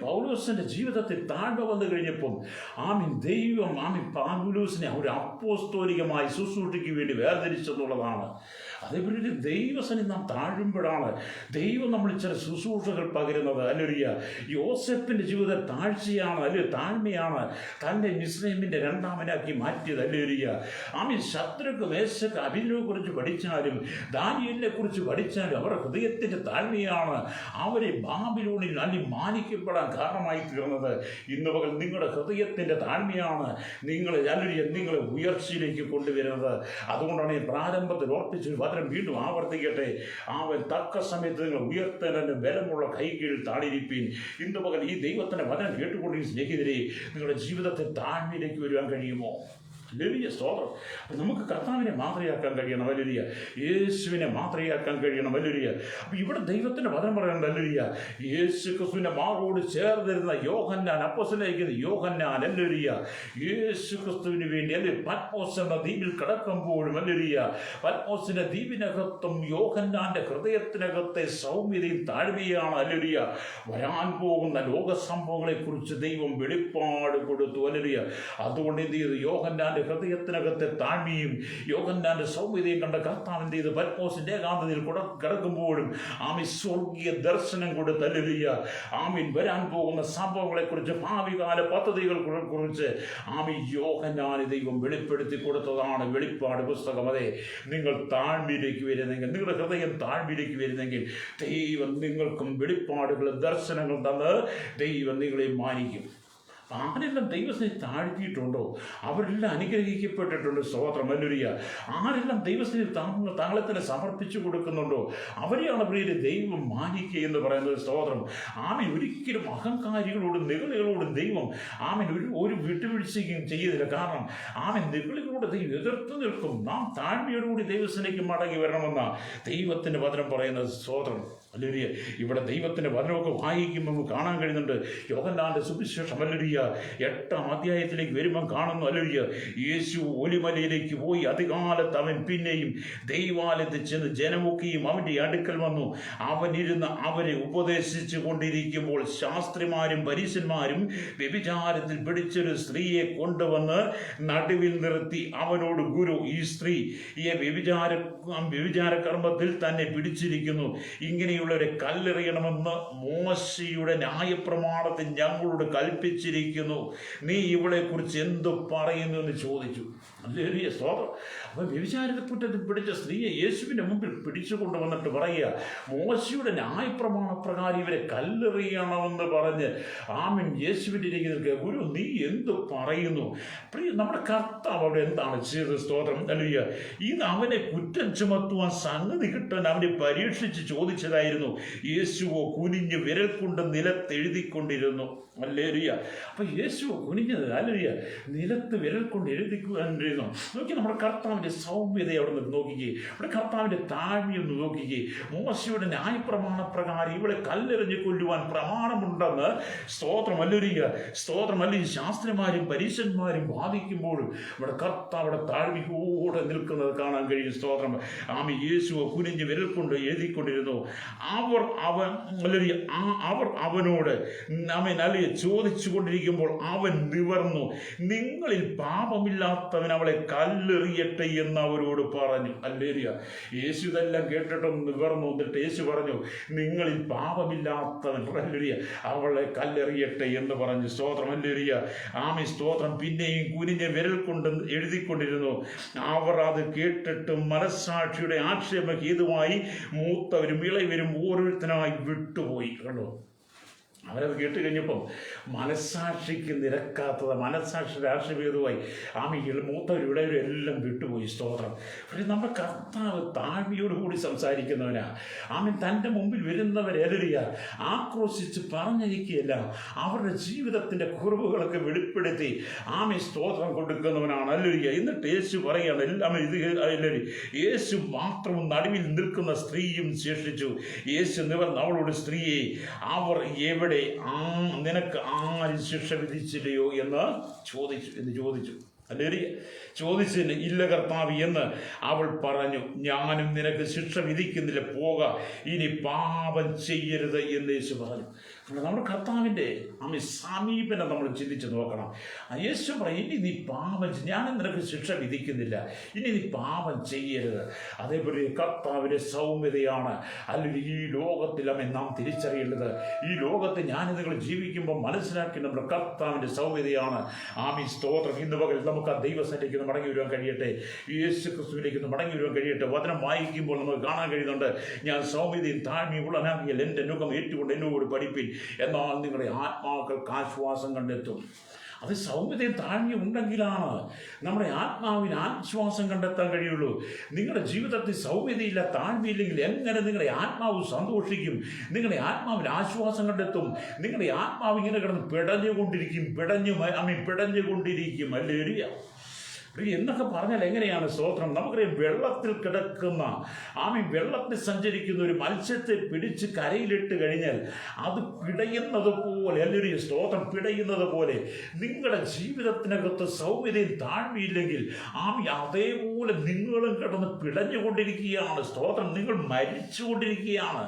പൗലോസിന്റെ ജീവിതത്തിൽ താഴ്മ വന്നു കഴിഞ്ഞപ്പം ദൈവം പൗലോസിനെ ഒരു അപ്പോസ്തോലികമായി ശുശ്രൂഷയ്ക്ക് വേണ്ടി വേർതിരിച്ചെന്നുള്ളതാണ്. അതേപോലെ ദൈവസന്നിധി നാം താഴുമ്പോഴാണ് ദൈവം നമ്മൾ ചില ശുശ്രൂഷകൾ പകരുന്നത്. ഹല്ലേലൂയ. യോസേഫിന്റെ ജീവിതം താഴ്ചയാണ്, അല്ലെങ്കിൽ താഴ്മയാണ് തൻ്റെ മിസ്രയീമിന്റെ രണ്ടാമനാക്കി മാറ്റിയത്. ഹല്ലേലൂയ. ശത്രുക്ക്, മേശക്ക്, അബേദ്നെഗോയെ കുറിച്ച് പഠിച്ചാലും ദാനിയേലിനെ കുറിച്ച് പഠിച്ചാലും അവരുടെ ഹൃദയത്തിന്റെ താഴ്മയാണ് അവരെ ബാബിലോണിൽ അല്ലെങ്കിൽ മാനിക്കപ്പെടാൻ കാരണമായി തീർന്നത്. ഇന്ന് പകൽ നിങ്ങളുടെ ഹൃദയത്തിന്റെ താഴ്മയാണ് നിങ്ങളെ ഉയർച്ചയിലേക്ക് കൊണ്ടുവരുന്നത്. അതുകൊണ്ടാണ് ഈ പ്രാരംഭത്തിൽ ഓർപ്പിച്ചൊരു വചനം വീണ്ടും ആവർത്തിക്കട്ടെ. അവൻ തക്ക സമയത്ത് നിങ്ങൾ ഉയർത്തേണ്ട ബലമുള്ള കൈകീഴിൽ താണിരിപ്പീൻ. ഇന്ന് പകൽ ഈ ദൈവത്തിന്റെ വചനം കേട്ടുകൊണ്ടിരിക്കുന്ന സ്നേഹിതരെ, നിങ്ങളുടെ ജീവിതത്തെ താഴ്മയിലേക്ക് വരുവാൻ കഴിയുമോ? ഹല്ലേലൂയ. സ്തോത്രം. അപ്പം നമുക്ക് കർത്താവിനെ മാതൃകയാക്കാൻ കഴിയണം. ഹല്ലേലൂയ. യേശുവിനെ മാതൃകയാക്കാൻ കഴിയണം. ഹല്ലേലൂയ. അപ്പം ഇവിടെ ദൈവത്തിൻ്റെ വചനം പറയുന്നത് ഹല്ലേലൂയ യേശു ക്രിസ്തുവിൻ്റെ മാറോട് ചേർന്നിരുന്ന യോഹന്നാൻ, അപ്പോസ്തലനായിരിക്കുന്ന യോഹന്നാൻ ഹല്ലേലൂയ യേശു ക്രിസ്തുവിന് വേണ്ടി പത്മോസ് എന്ന ദ്വീപിൽ കിടക്കുമ്പോഴും ഹല്ലേലൂയ പത്മോസിന്റെ ദ്വീപിനകത്തും യോഹന്നാന്റെ ഹൃദയത്തിനകത്തെ സൗമ്യതയും താഴ്മയാണ്. ഹല്ലേലൂയ. വരാൻ പോകുന്ന ലോക സംഭവങ്ങളെ കുറിച്ച് ദൈവം വെളിപ്പാട് കൊടുത്തു. ഹല്ലേലൂയ. അതുകൊണ്ട് എന്ത് ചെയ്തു? യോഹന്നാന്റെ ഹൃദയത്തിനകത്തെ താഴ്മയും യോഹന്നാന്റെ സൗമ്യതയും കണ്ട കർത്താവിന്റെ ഇത് പത്മോസിന്റെ ഏകാന്തതയിൽ കിടക്കുമ്പോഴും സ്വർഗീയ ദർശനം കൊടുത്ത് ഹല്ലേലൂയ വരാൻ പോകുന്ന സംഭവങ്ങളെ കുറിച്ച്, ഭാവികാല പദ്ധതികളെ കുറിച്ച് യോഹന്നാന് ദൈവം വെളിപ്പെടുത്തി കൊടുത്തതാണ് വെളിപ്പാട് പുസ്തകം. അതെ, നിങ്ങൾ താഴ്മയിലേക്ക് വരുന്നെങ്കിൽ, നിങ്ങളുടെ ഹൃദയം താഴ്മയിലേക്ക് വരുന്നെങ്കിൽ ദൈവം നിങ്ങൾക്കും വെളിപ്പാടുകളും ദർശനങ്ങൾ തന്ന് ദൈവം നിങ്ങളെ മാനിക്കും. ആരെല്ലാം ദൈവത്തെ താഴ്ത്തിയിട്ടുണ്ടോ അവരെല്ലാം അനുഗ്രഹിക്കപ്പെട്ടിട്ടുണ്ട്. സ്തോത്രം. ഹല്ലേലൂയ. ആരെല്ലാം ദൈവത്തിന് താങ്കളെ തന്നെ സമർപ്പിച്ചു കൊടുക്കുന്നുണ്ടോ അവരെയാണ് പ്രിയരെ ദൈവം മാനിക്കുക എന്ന് പറയുന്നത്. സ്തോത്രം. ഒരിക്കലും അഹങ്കാരികളോടും നിഗളികളോടും ദൈവം ഒരു വിട്ടുവീഴ്ചയും ചെയ്യതില്ല. കാരണം നിഗളികളോട് അതിനോട് ദൈവം എതിർത്ത് നിൽക്കും. നാം താഴ്മയോടുകൂടി ദൈവസേനയ്ക്ക് മടങ്ങി വരണമെന്ന ദൈവത്തിൻ്റെ വചനം പറയുന്നത്. സ്തോത്രം. ഹല്ലേലൂയ. ഇവിടെ ദൈവത്തിൻ്റെ വചനമൊക്കെ വായിക്കുമ്പോൾ നമുക്ക് കാണാൻ കഴിയുന്നുണ്ട്. യോഹന്നാന്റെ സുവിശേഷം ഹല്ലേലൂയ 8-ാം അധ്യായത്തിലേക്ക് വരുമ്പം കാണുന്നു. ഹല്ലേലൂയ. യേശു ഒലിമലയിലേക്ക് പോയി അതികാലത്ത് അവൻ പിന്നെയും ദൈവാലയത്തിൽ ചെന്ന് ജനമൊക്കെയും അവൻ്റെ അടുക്കൽ വന്നു. അവൻ ഇരുന്ന് അവരെ ഉപദേശിച്ചു കൊണ്ടിരിക്കുമ്പോൾ ശാസ്ത്രിമാരും പരീശന്മാരും വ്യഭിചാരത്തിൽ പിടിച്ചൊരു സ്ത്രീയെ കൊണ്ടുവന്ന് നടുവിൽ നിർത്തി അവനോട്, ഗുരു, ഈ സ്ത്രീ ഈ വ്യഭിചാര കർമ്മത്തിൽ തന്നെ പിടിച്ചിരിക്കുന്നു. ഇങ്ങനെയുള്ളവരെ കല്ലെറിയണമെന്ന് മോശയുടെ ന്യായപ്രമാണത്തിൽ ഞങ്ങളോട് കൽപ്പിച്ചിരിക്കുന്നു. നീ ഇവളെ കുറിച്ച് എന്തു പറയുന്നു എന്ന് ചോദിച്ചു. ഹല്ലേലൂയ. സ്തോത്രം. അപ്പം വ്യഭിചാരത്തെ കുറ്റത്തിൽ പിടിച്ച സ്ത്രീയെ യേശുവിൻ്റെ മുമ്പിൽ പിടിച്ചു കൊണ്ടുവന്നിട്ട് പറയുക, മോശയുടെ ന്യായപ്രമാണപ്രകാരം ഇവരെ കല്ലെറിയണമെന്ന് പറഞ്ഞ് ആമേൻ യേശുവിൻ്റെ ഇരിക്കുന്ന നിൽക്കുക. ഗുരു, നീ എന്ത് പറയുന്നു? നമ്മുടെ കർത്താവ് അവിടെ എന്താണ് ചെയ്തത്? സ്തോത്രം. ഹല്ലേലൂയ. ഇത് അവനെ കുറ്റം ചുമത്തുവാൻ സംഗതി കിട്ടാൻ അവനെ പരീക്ഷിച്ച് ചോദിച്ചതായിരുന്നു. യേശുവോ കുനിഞ്ഞ് വിരൽ കൊണ്ട് നിലത്തെഴുതിക്കൊണ്ടിരുന്നു. ഹല്ലേലൂയ. അപ്പം യേശു കുനിഞ്ഞത് ഹല്ലേലൂയ നിലത്ത് വിരൽ കൊണ്ട് എഴുതിക്കൊണ്ടിരുന്നു. നോക്കി, നമ്മുടെ കർത്താവിൻ്റെ സൗമ്യത അവിടെ നിന്ന് നോക്കിക്കേ. നമ്മുടെ കർത്താവിൻ്റെ താഴ്മയൊന്ന് നോക്കിക്കേ. മോശയുടെ ന്യായപ്രമാണപ്രകാരം ഇവളെ കല്ലെറിഞ്ഞ് കൊല്ലുവാൻ പ്രമാണമുണ്ടെന്ന് സ്തോത്രം. ഹല്ലേലൂയ. സ്തോത്രം. അല്ലെങ്കിൽ ശാസ്ത്രിമാരും പരീശന്മാരും വാദിക്കുമ്പോഴും നമ്മുടെ കർത്താവിടെ താഴ്മയോടെ നിൽക്കുന്നത് കാണാൻ കഴിയും. സ്തോത്രം. ആമേൻ. യേശുവോ കുനിഞ്ഞ് വിരൽ കൊണ്ട് എഴുതിക്കൊണ്ടിരുന്നു. അവർ അവനോട് ആമേൻ അല്ലെങ്കിൽ ചോദിച്ചു കൊണ്ടിരിക്കുമ്പോൾ അവൻ നിവർന്നു, നിങ്ങളിൽ പാപമില്ലാത്തവൻ അവളെ കല്ലെറിയട്ടെ എന്ന് അവരോട് പറഞ്ഞു. ഹല്ലേലൂയ. യേശു ഇതെല്ലാം കേട്ടിട്ടും നിവർന്നു. എന്നിട്ട് യേശു പറഞ്ഞു, നിങ്ങളിൽ പാപമില്ലാത്തവൻ ഹല്ലേലൂയ അവളെ കല്ലെറിയട്ടെ എന്ന് പറഞ്ഞു. സ്തോത്രം. ഹല്ലേലൂയ. ആമേൻ. സ്തോത്രം. പിന്നെയും കുനിഞ്ഞ വിരൽ കൊണ്ട് എഴുതിക്കൊണ്ടിരുന്നു. അവർ അത് കേട്ടിട്ട് മനസ്സാക്ഷിയുടെ ആക്ഷേപഹേതുവായി മൂത്തവരും ഇളയവരും ഓരോരുത്തരായി വിട്ടുപോയി. കണ്ടോ, അവരത് കേട്ട് കഴിഞ്ഞപ്പം മനസ്സാക്ഷിക്ക് നിരക്കാത്തത്, മനസ്സാക്ഷിയുടെ ആക്ഷേപഹേതുവായി മൂത്തവരും ഇടയവരും എല്ലാം വിട്ടുപോയി. സ്തോത്രം. പക്ഷേ നമ്മുടെ കർത്താവ് താഴ്മയോടുകൂടി സംസാരിക്കുന്നവനാ. തൻ്റെ മുമ്പിൽ വരുന്നവരെല്ലാം ആക്രോശിച്ച് പറഞ്ഞിരിക്കുകയല്ല, അവരുടെ ജീവിതത്തിൻ്റെ കുറവുകളൊക്കെ വെളിപ്പെടുത്തി സ്തോത്രം കൊടുക്കുന്നവനാണ്. ഹല്ലേലൂയ. എന്നിട്ട് യേശു പറയുകയാണ്, എല്ലാം ഇത് ഹല്ലേലൂയ. യേശു മാത്രം നടുവിൽ നിൽക്കുന്ന സ്ത്രീയും ശേഷിച്ചു. യേശു നിവർന്ന് അവളോട്, സ്ത്രീയെ, അവർ എവിടെ, നിനക്ക് ആരും ശിക്ഷ വിധിച്ചില്ലയോ എന്ന് ചോദിച്ചു. ഹല്ലേലൂയ. ചോദിച്ചതിന്, ഇല്ല കർത്താവ് എന്ന് അവൾ പറഞ്ഞു. ഞാനും നിനക്ക് ശിക്ഷ വിധിക്കുന്നില്ല, പോക, ഇനി പാപം ചെയ്യരുത് എന്ന് യേശു പറഞ്ഞു. നമ്മുടെ കർത്താവിൻ്റെ സമീപനം നമ്മൾ ചിന്തിച്ച് നോക്കണം. യേശു പറയും, ഇനി നീ പാപം, ഞാനും നിനക്ക് ശിക്ഷ വിധിക്കുന്നില്ല, ഇനി നീ പാപം ചെയ്യരുത്. അതേപോലെ കർത്താവിൻ്റെ സൗമ്യതയാണ്. അല്ലെങ്കിൽ ഈ ലോകത്തിൽ നാം തിരിച്ചറിയേണ്ടത്. ഈ ലോകത്ത് ഞാൻ നിങ്ങൾ ജീവിക്കുമ്പോൾ മനസ്സിലാക്കി നമ്മുടെ കർത്താവിൻ്റെ സൗമ്യതയാണ്. സ്തോത്രം. ഇന്ന് പകൽ നമുക്ക് ആ ദൈവസന്നിധിക്ക് മടങ്ങി വരുവാൻ കഴിയട്ടെ. യേശു ക്രിസ്തുവിലേക്ക് മടങ്ങി വരുവാൻ കഴിയട്ടെ. വചനം വായിക്കുമ്പോൾ നമുക്ക് കാണാൻ കഴിയുന്നുണ്ട്, ഞാൻ സൗമ്യതയും താഴ്മയും ഉള്ളവനാകിയാൽ എൻ്റെ നുകം ഏറ്റുകൊണ്ട് എന്നോട് പഠിപ്പിൻ, എന്നാൽ നിങ്ങളുടെ ആത്മാക്കൾക്ക് ആശ്വാസം കണ്ടെത്തും. അത് സൗമ്യതയും താഴ്മയും ഉണ്ടെങ്കിലാണ് നമ്മുടെ ആത്മാവിന് ആശ്വാസം കണ്ടെത്താൻ കഴിയുള്ളൂ. നിങ്ങളുടെ ജീവിതത്തിൽ സൗമ്യതയില്ല, താഴ്മയില്ലെങ്കിൽ എങ്ങനെ നിങ്ങളുടെ ആത്മാവ് സന്തോഷിക്കും? നിങ്ങളുടെ ആത്മാവിന് ആശ്വാസം കണ്ടെത്തും. നിങ്ങളുടെ ആത്മാവ് ഇങ്ങനെ കിടന്ന് പിടഞ്ഞുകൊണ്ടിരിക്കും. ഹല്ലേലൂയ. എന്നൊക്കെ പറഞ്ഞാൽ എങ്ങനെയാണ്? സ്തോത്രം. നമുക്കറിയാം, വെള്ളത്തിൽ കിടക്കുന്ന വെള്ളത്തിൽ സഞ്ചരിക്കുന്ന ഒരു മത്സ്യത്തെ പിടിച്ച് കരയിലിട്ട് കഴിഞ്ഞാൽ അത് പിടയുന്നത് പോലെ, അല്ലെങ്കിൽ സ്തോത്രം, പിടയുന്നത് പോലെ നിങ്ങളുടെ ജീവിതത്തിനകത്ത് സൗമ്യതയും താഴ്മയില്ലെങ്കിൽ അതേപോലെ നിങ്ങളും കിടന്ന് പിടഞ്ഞുകൊണ്ടിരിക്കുകയാണ്. സ്തോത്രം. നിങ്ങൾ മരിച്ചുകൊണ്ടിരിക്കുകയാണ്.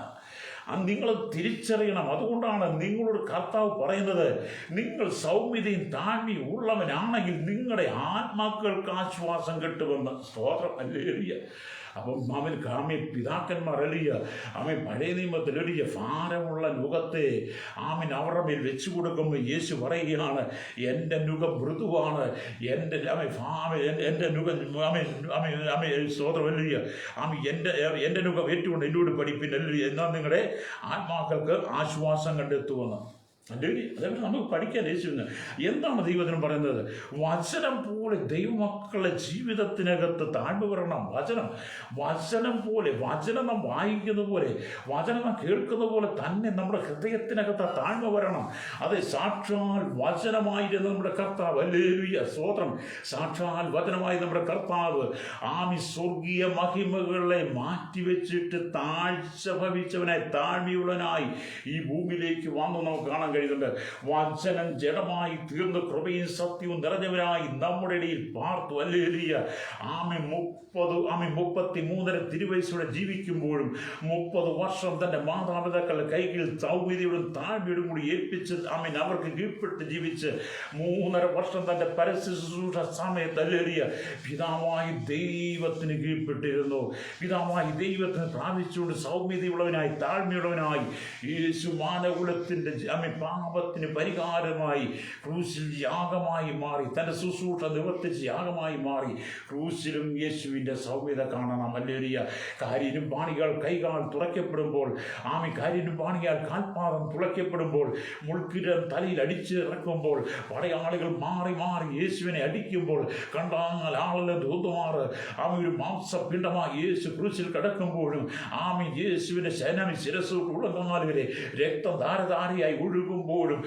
നിങ്ങൾ തിരിച്ചറിയണം. അതുകൊണ്ടാണ് നിങ്ങളോട് കർത്താവ് പറയുന്നത്, നിങ്ങൾ സൗമ്യതയും താഴ്മയും ഉള്ളവനാണെങ്കിൽ നിങ്ങളുടെ ആത്മാക്കൾക്ക് ആശ്വാസം കിട്ടുമെന്ന്. സ്തോത്രം. ഹല്ലേലൂയ. അപ്പം പിതാക്കന്മാർ പഴയ നിയമത്തിൽ ഭാരമുള്ള നുകത്തെ അവരുടെ മേൽ വെച്ചു കൊടുക്കുമ്പോൾ യേശു പറയുകയാണ്, എൻ്റെ നുകം മൃദുവാണ്, എൻ്റെ നുകം സ്തോത്രം. എൻ്റെ നുകം ഏറ്റുകൊണ്ട് എന്നോട് പഠിപ്പിൻ, എന്നാൽ നിങ്ങളുടെ ആത്മാക്കൾക്ക് ആശ്വാസം കണ്ടെത്തുമെന്ന്. അതേപോലെ നമുക്ക് പഠിക്കാൻ യേശുവിന് എന്താണ് ദൈവത്തിനും പറയുന്നത്? വചനം പോലെ ദൈവമക്കളുടെ ജീവിതത്തിനകത്ത് താഴ്മ വരണം. വചനം പോലെ, വചനം നാം വായിക്കുന്ന പോലെ, വചനം നാം കേൾക്കുന്ന പോലെ തന്നെ നമ്മുടെ ഹൃദയത്തിനകത്ത് താഴ്മ വരണം. അതെ, സാക്ഷാൽ വചനമായിരുന്നു നമ്മുടെ കർത്താവ്. ഹല്ലേലൂയ, സ്തോത്രം. സാക്ഷാൽ വചനമായി നമ്മുടെ കർത്താവ് സ്വർഗീയ മഹിമകളെ മാറ്റിവെച്ചിട്ട് താഴ്ച ഭവിച്ചവനായി, താഴ്മയുള്ളവനായി ഈ ഭൂമിയിലേക്ക് വന്നു നമുക്ക് കാണാൻ കഴിയുന്നുണ്ട്. വചനം ജഡമായി തീർന്ന് കൃപയും സത്യവും നിറഞ്ഞവനായി നമ്മുടെ ഇടയിൽ പാർത്തു. ഹല്ലേലൂയ. 33 തിരുവയസ്സോടെ ജീവിക്കുമ്പോഴും 30 വർഷം തന്റെ മാതാപിതാക്കളുടെ കൈകളിൽ സൗമ്യതയോടും താഴ്മയോടും കൂടി ഏൽപ്പിച്ച് അവർക്ക് കീഴ്പ്പെട്ട് ജീവിച്ച് 3.5 വർഷം തന്റെ പരസ്യ ശുശ്രൂഷ സമയത്ത് ഹല്ലേലൂയ പിതാവായി ദൈവത്തിന് കീഴ്പ്പെട്ടിരുന്നു. പിതാവായി ദൈവത്തിന് പ്രാപിച്ചുകൊണ്ട് സൗമ്യതയുള്ളവനായി, താഴ്മയുള്ളവനായി യേശു മാനകുലത്തിന്റെ പാപത്തിന് പരിഹാരമായി ക്രൂശിൽ യാഗമായി മാറി, തന്റെ ശുശ്രൂഷ നിവർത്തിച്ച് യാഗമായി മാറി. ക്രൂശിലും യേശുവിന്റെ സൗമ്യത കാണണം. ഹല്ലേലൂയ. കാരിനും പാണികൾ കൈകാൽ തുറക്കപ്പെടുമ്പോൾ, കാരിനും പാണിയാൽ കാൽപാദം തുളയ്ക്കപ്പെടുമ്പോൾ, മുൾക്കിരം തലയിൽ അടിച്ചിറക്കുമ്പോൾ, പടയാളികൾ മാറി മാറി യേശുവിനെ അടിക്കുമ്പോൾ, കണ്ടാൽ ആളെല്ലാം തോന്നുമാറ് ഒരു മാംസപിണ്ഡമായി യേശു ക്രൂശിൽ കിടക്കുമ്പോഴും യേശുവിന്റെ ശിരസ് ഉള്ളകാല് വരെ രക്തം ധാരധാരയായി ഒഴുകുമ്പോഴും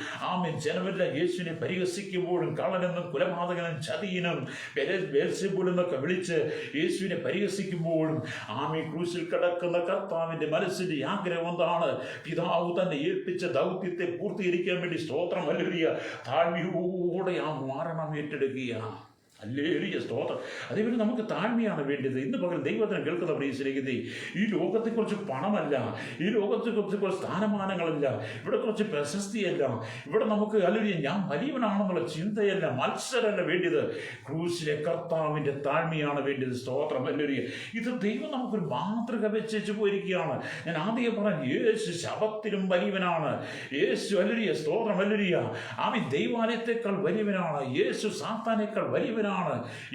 ജനമെല്ലാം യേശുവിനെ പരിഹസിക്കുമ്പോഴും, കള്ളനെന്നും കുലപാതകനും ചതിയനും ബെൽസെബൂലെന്നൊക്കെ വിളിച്ച് യേശുവിനെ പരിഹസിക്കുമ്പോഴും ക്രൂശിൽ കിടക്കുന്ന കർത്താവിന്റെ മനസ്സിന്റെ ആഗ്രഹം എന്താണ്? പിതാവ് തന്നെ ഏൽപ്പിച്ച ദൗത്യത്തെ പൂർത്തീകരിക്കാൻ വേണ്ടി, സ്തോത്രം, ഹല്ലേലൂയ, താഴ്മയോടെ മരണം ഏറ്റെടുക്കുകയാണ്. ഹല്ലേലൂയ, സ്തോത്രം. അതേപോലെ നമുക്ക് താഴ്മയാണ് വേണ്ടത്. ഇന്ന് പകൽ ദൈവത്തിന് കേൾക്കുന്ന പ്രിയരേ, ഈ ലോകത്തെക്കുറിച്ച് പണമല്ല, ഈ ലോകത്തെക്കുറിച്ച് സ്ഥാനമാനങ്ങളല്ല, ഇവിടെ കുറച്ച് പ്രശസ്തിയല്ല, ഇവിടെ നമുക്ക് ഹല്ലേലൂയ ഞാൻ വലിയവനാണെന്നുള്ള ചിന്തയല്ല, മത്സരമല്ല വേണ്ടത്. ക്രൂശിലെ കർത്താവിന്റെ താഴ്മയാണ് വേണ്ടത്. സ്തോത്രം, ഹല്ലേലൂയ. ഇത് ദൈവം നമുക്കൊരു മാതൃക വെച്ചു പോയിരിക്കുകയാണ്. ഞാൻ ആദ്യം പറഞ്ഞു, യേശു ശബത്തിലും വലിയവനാണ്. യേശു ഹല്ലേലൂയ, സ്തോത്രം, ഹല്ലേലൂയ ദൈവാലയത്തെക്കാൾ വലിയവനാണ്. യേശു സാത്താനേക്കാൾ വലിയവനാണ്.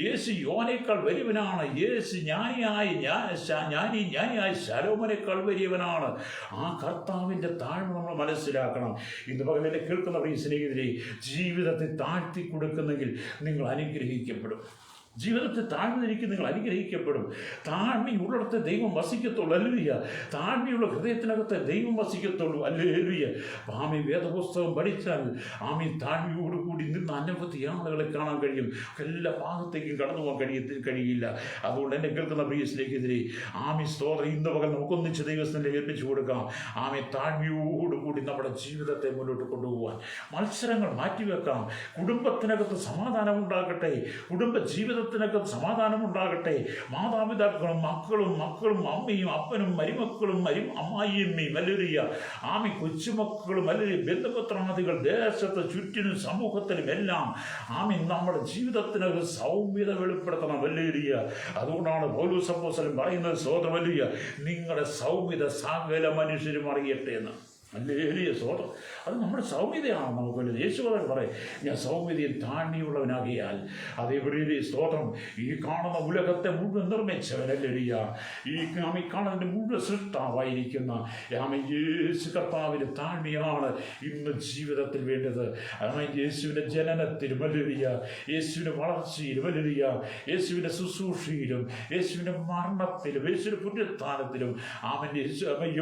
യേശു യോനേക്കാൾ വലിയവനാണ്. യേശു ജ്ഞാനിയായ ശലോമോനേക്കാൾ വലിയവനാണ്. കർത്താവിന്റെ താഴ്മ നമ്മൾ മനസ്സിലാക്കണം. ഇന്ന് പകൽ എന്നെ കേൾക്കുന്ന പ്രിയ സ്നേഹിതരെ, ജീവിതത്തെ താഴ്ത്തി കൊടുക്കുന്നെങ്കിൽ നിങ്ങൾ അനുഗ്രഹിക്കപ്പെടും. ജീവിതത്തെ താഴ്ന്നിരിക്കും, നിങ്ങൾ അനുഗ്രഹിക്കപ്പെടും. താഴ്മയുള്ളിടത്ത് ദൈവം വസിക്കത്തുള്ളൂ. ഹല്ലേലൂയ. താഴ്മയുള്ള ഹൃദയത്തിനകത്ത് ദൈവം വസിക്കത്തുള്ളൂ. ഹല്ലേലൂയ. വേദപുസ്തകം പഠിച്ചാൽ താഴ്മയോടുകൂടി നിന്ന് അനവധി ആളുകളെ കാണാൻ കഴിയും. എല്ലാ ഭാഗത്തേക്കും കടന്നു പോകാൻ കഴിയില്ല. അതുകൊണ്ട് എന്നെ കേൾക്കുന്ന പ്രിയ സ്നേഹിതരെ, സ്തോത്രം, ഇന്ന് പകൽ നമുക്കൊന്നിച്ച് ദൈവസ്ഥനെ ഏൽപ്പിച്ചു കൊടുക്കാം. താഴ്മയോടുകൂടി നമ്മുടെ ജീവിതത്തെ മുന്നോട്ട് കൊണ്ടുപോകാൻ മത്സരങ്ങൾ മാറ്റിവെക്കാം. കുടുംബത്തിനകത്ത് സമാധാനം ഉണ്ടാകട്ടെ. കുടുംബ ജീവിതത്തിനൊക്കെ സമാധാനം ഉണ്ടാകട്ടെ. മാതാപിതാക്കളും മക്കളും അമ്മയും അപ്പനും മരുമക്കളും അമ്മായിയമ്മയും ഹല്ലേലൂയ കൊച്ചുമക്കളും ഹല്ലേലൂയ ബന്ധുപത്രാദികൾ ദേശത്ത് ചുറ്റിനും സമൂഹത്തിലും എല്ലാം നമ്മുടെ ജീവിതത്തിനൊരു സൗമ്യത വെളിപ്പെടുത്തണം. ഹല്ലേലൂയ. അതുകൊണ്ടാണ് പൗലോസ് അപ്പോസ്തലൻ പറയുന്നത്, സ്തോത്രം, ഹല്ലേലൂയ, നിങ്ങളുടെ സൗമ്യത സകല മനുഷ്യരും അറിയട്ടെ എന്ന്. ഹല്ലേലൂയ, സ്തോത്രം. അത് നമ്മുടെ സൗമ്യതയാണ്. നമുക്ക് യേശു പറയും, ഞാൻ സൗമ്യതയിൽ താഴ്മയുള്ളവനാകിയാൽ. അതേപോലെ സ്തോത്രം, ഈ കാണുന്ന ഉലകത്തെ മുഴുവൻ നിർമ്മിച്ചവൻ, ഹല്ലേലൂയ, ഈ കാണുന്നതിൻ്റെ മുഴുവൻ സൃഷ്ടാവായിരിക്കുന്ന യേശു കർത്താവിൻ്റെ താഴ്മയാണ് ഇന്ന് ജീവിതത്തിൽ വേണ്ടത്. യേശുവിൻ്റെ ജനനത്തിലും, ഹല്ലേലൂയ, യേശുവിൻ്റെ വളർച്ചയിലും, ഹല്ലേലൂയ, യേശുവിൻ്റെ ശുശ്രൂഷയിലും, യേശുവിൻ്റെ മരണത്തിലും, യേശുവിൻ്റെ പുനരുത്ഥാനത്തിലും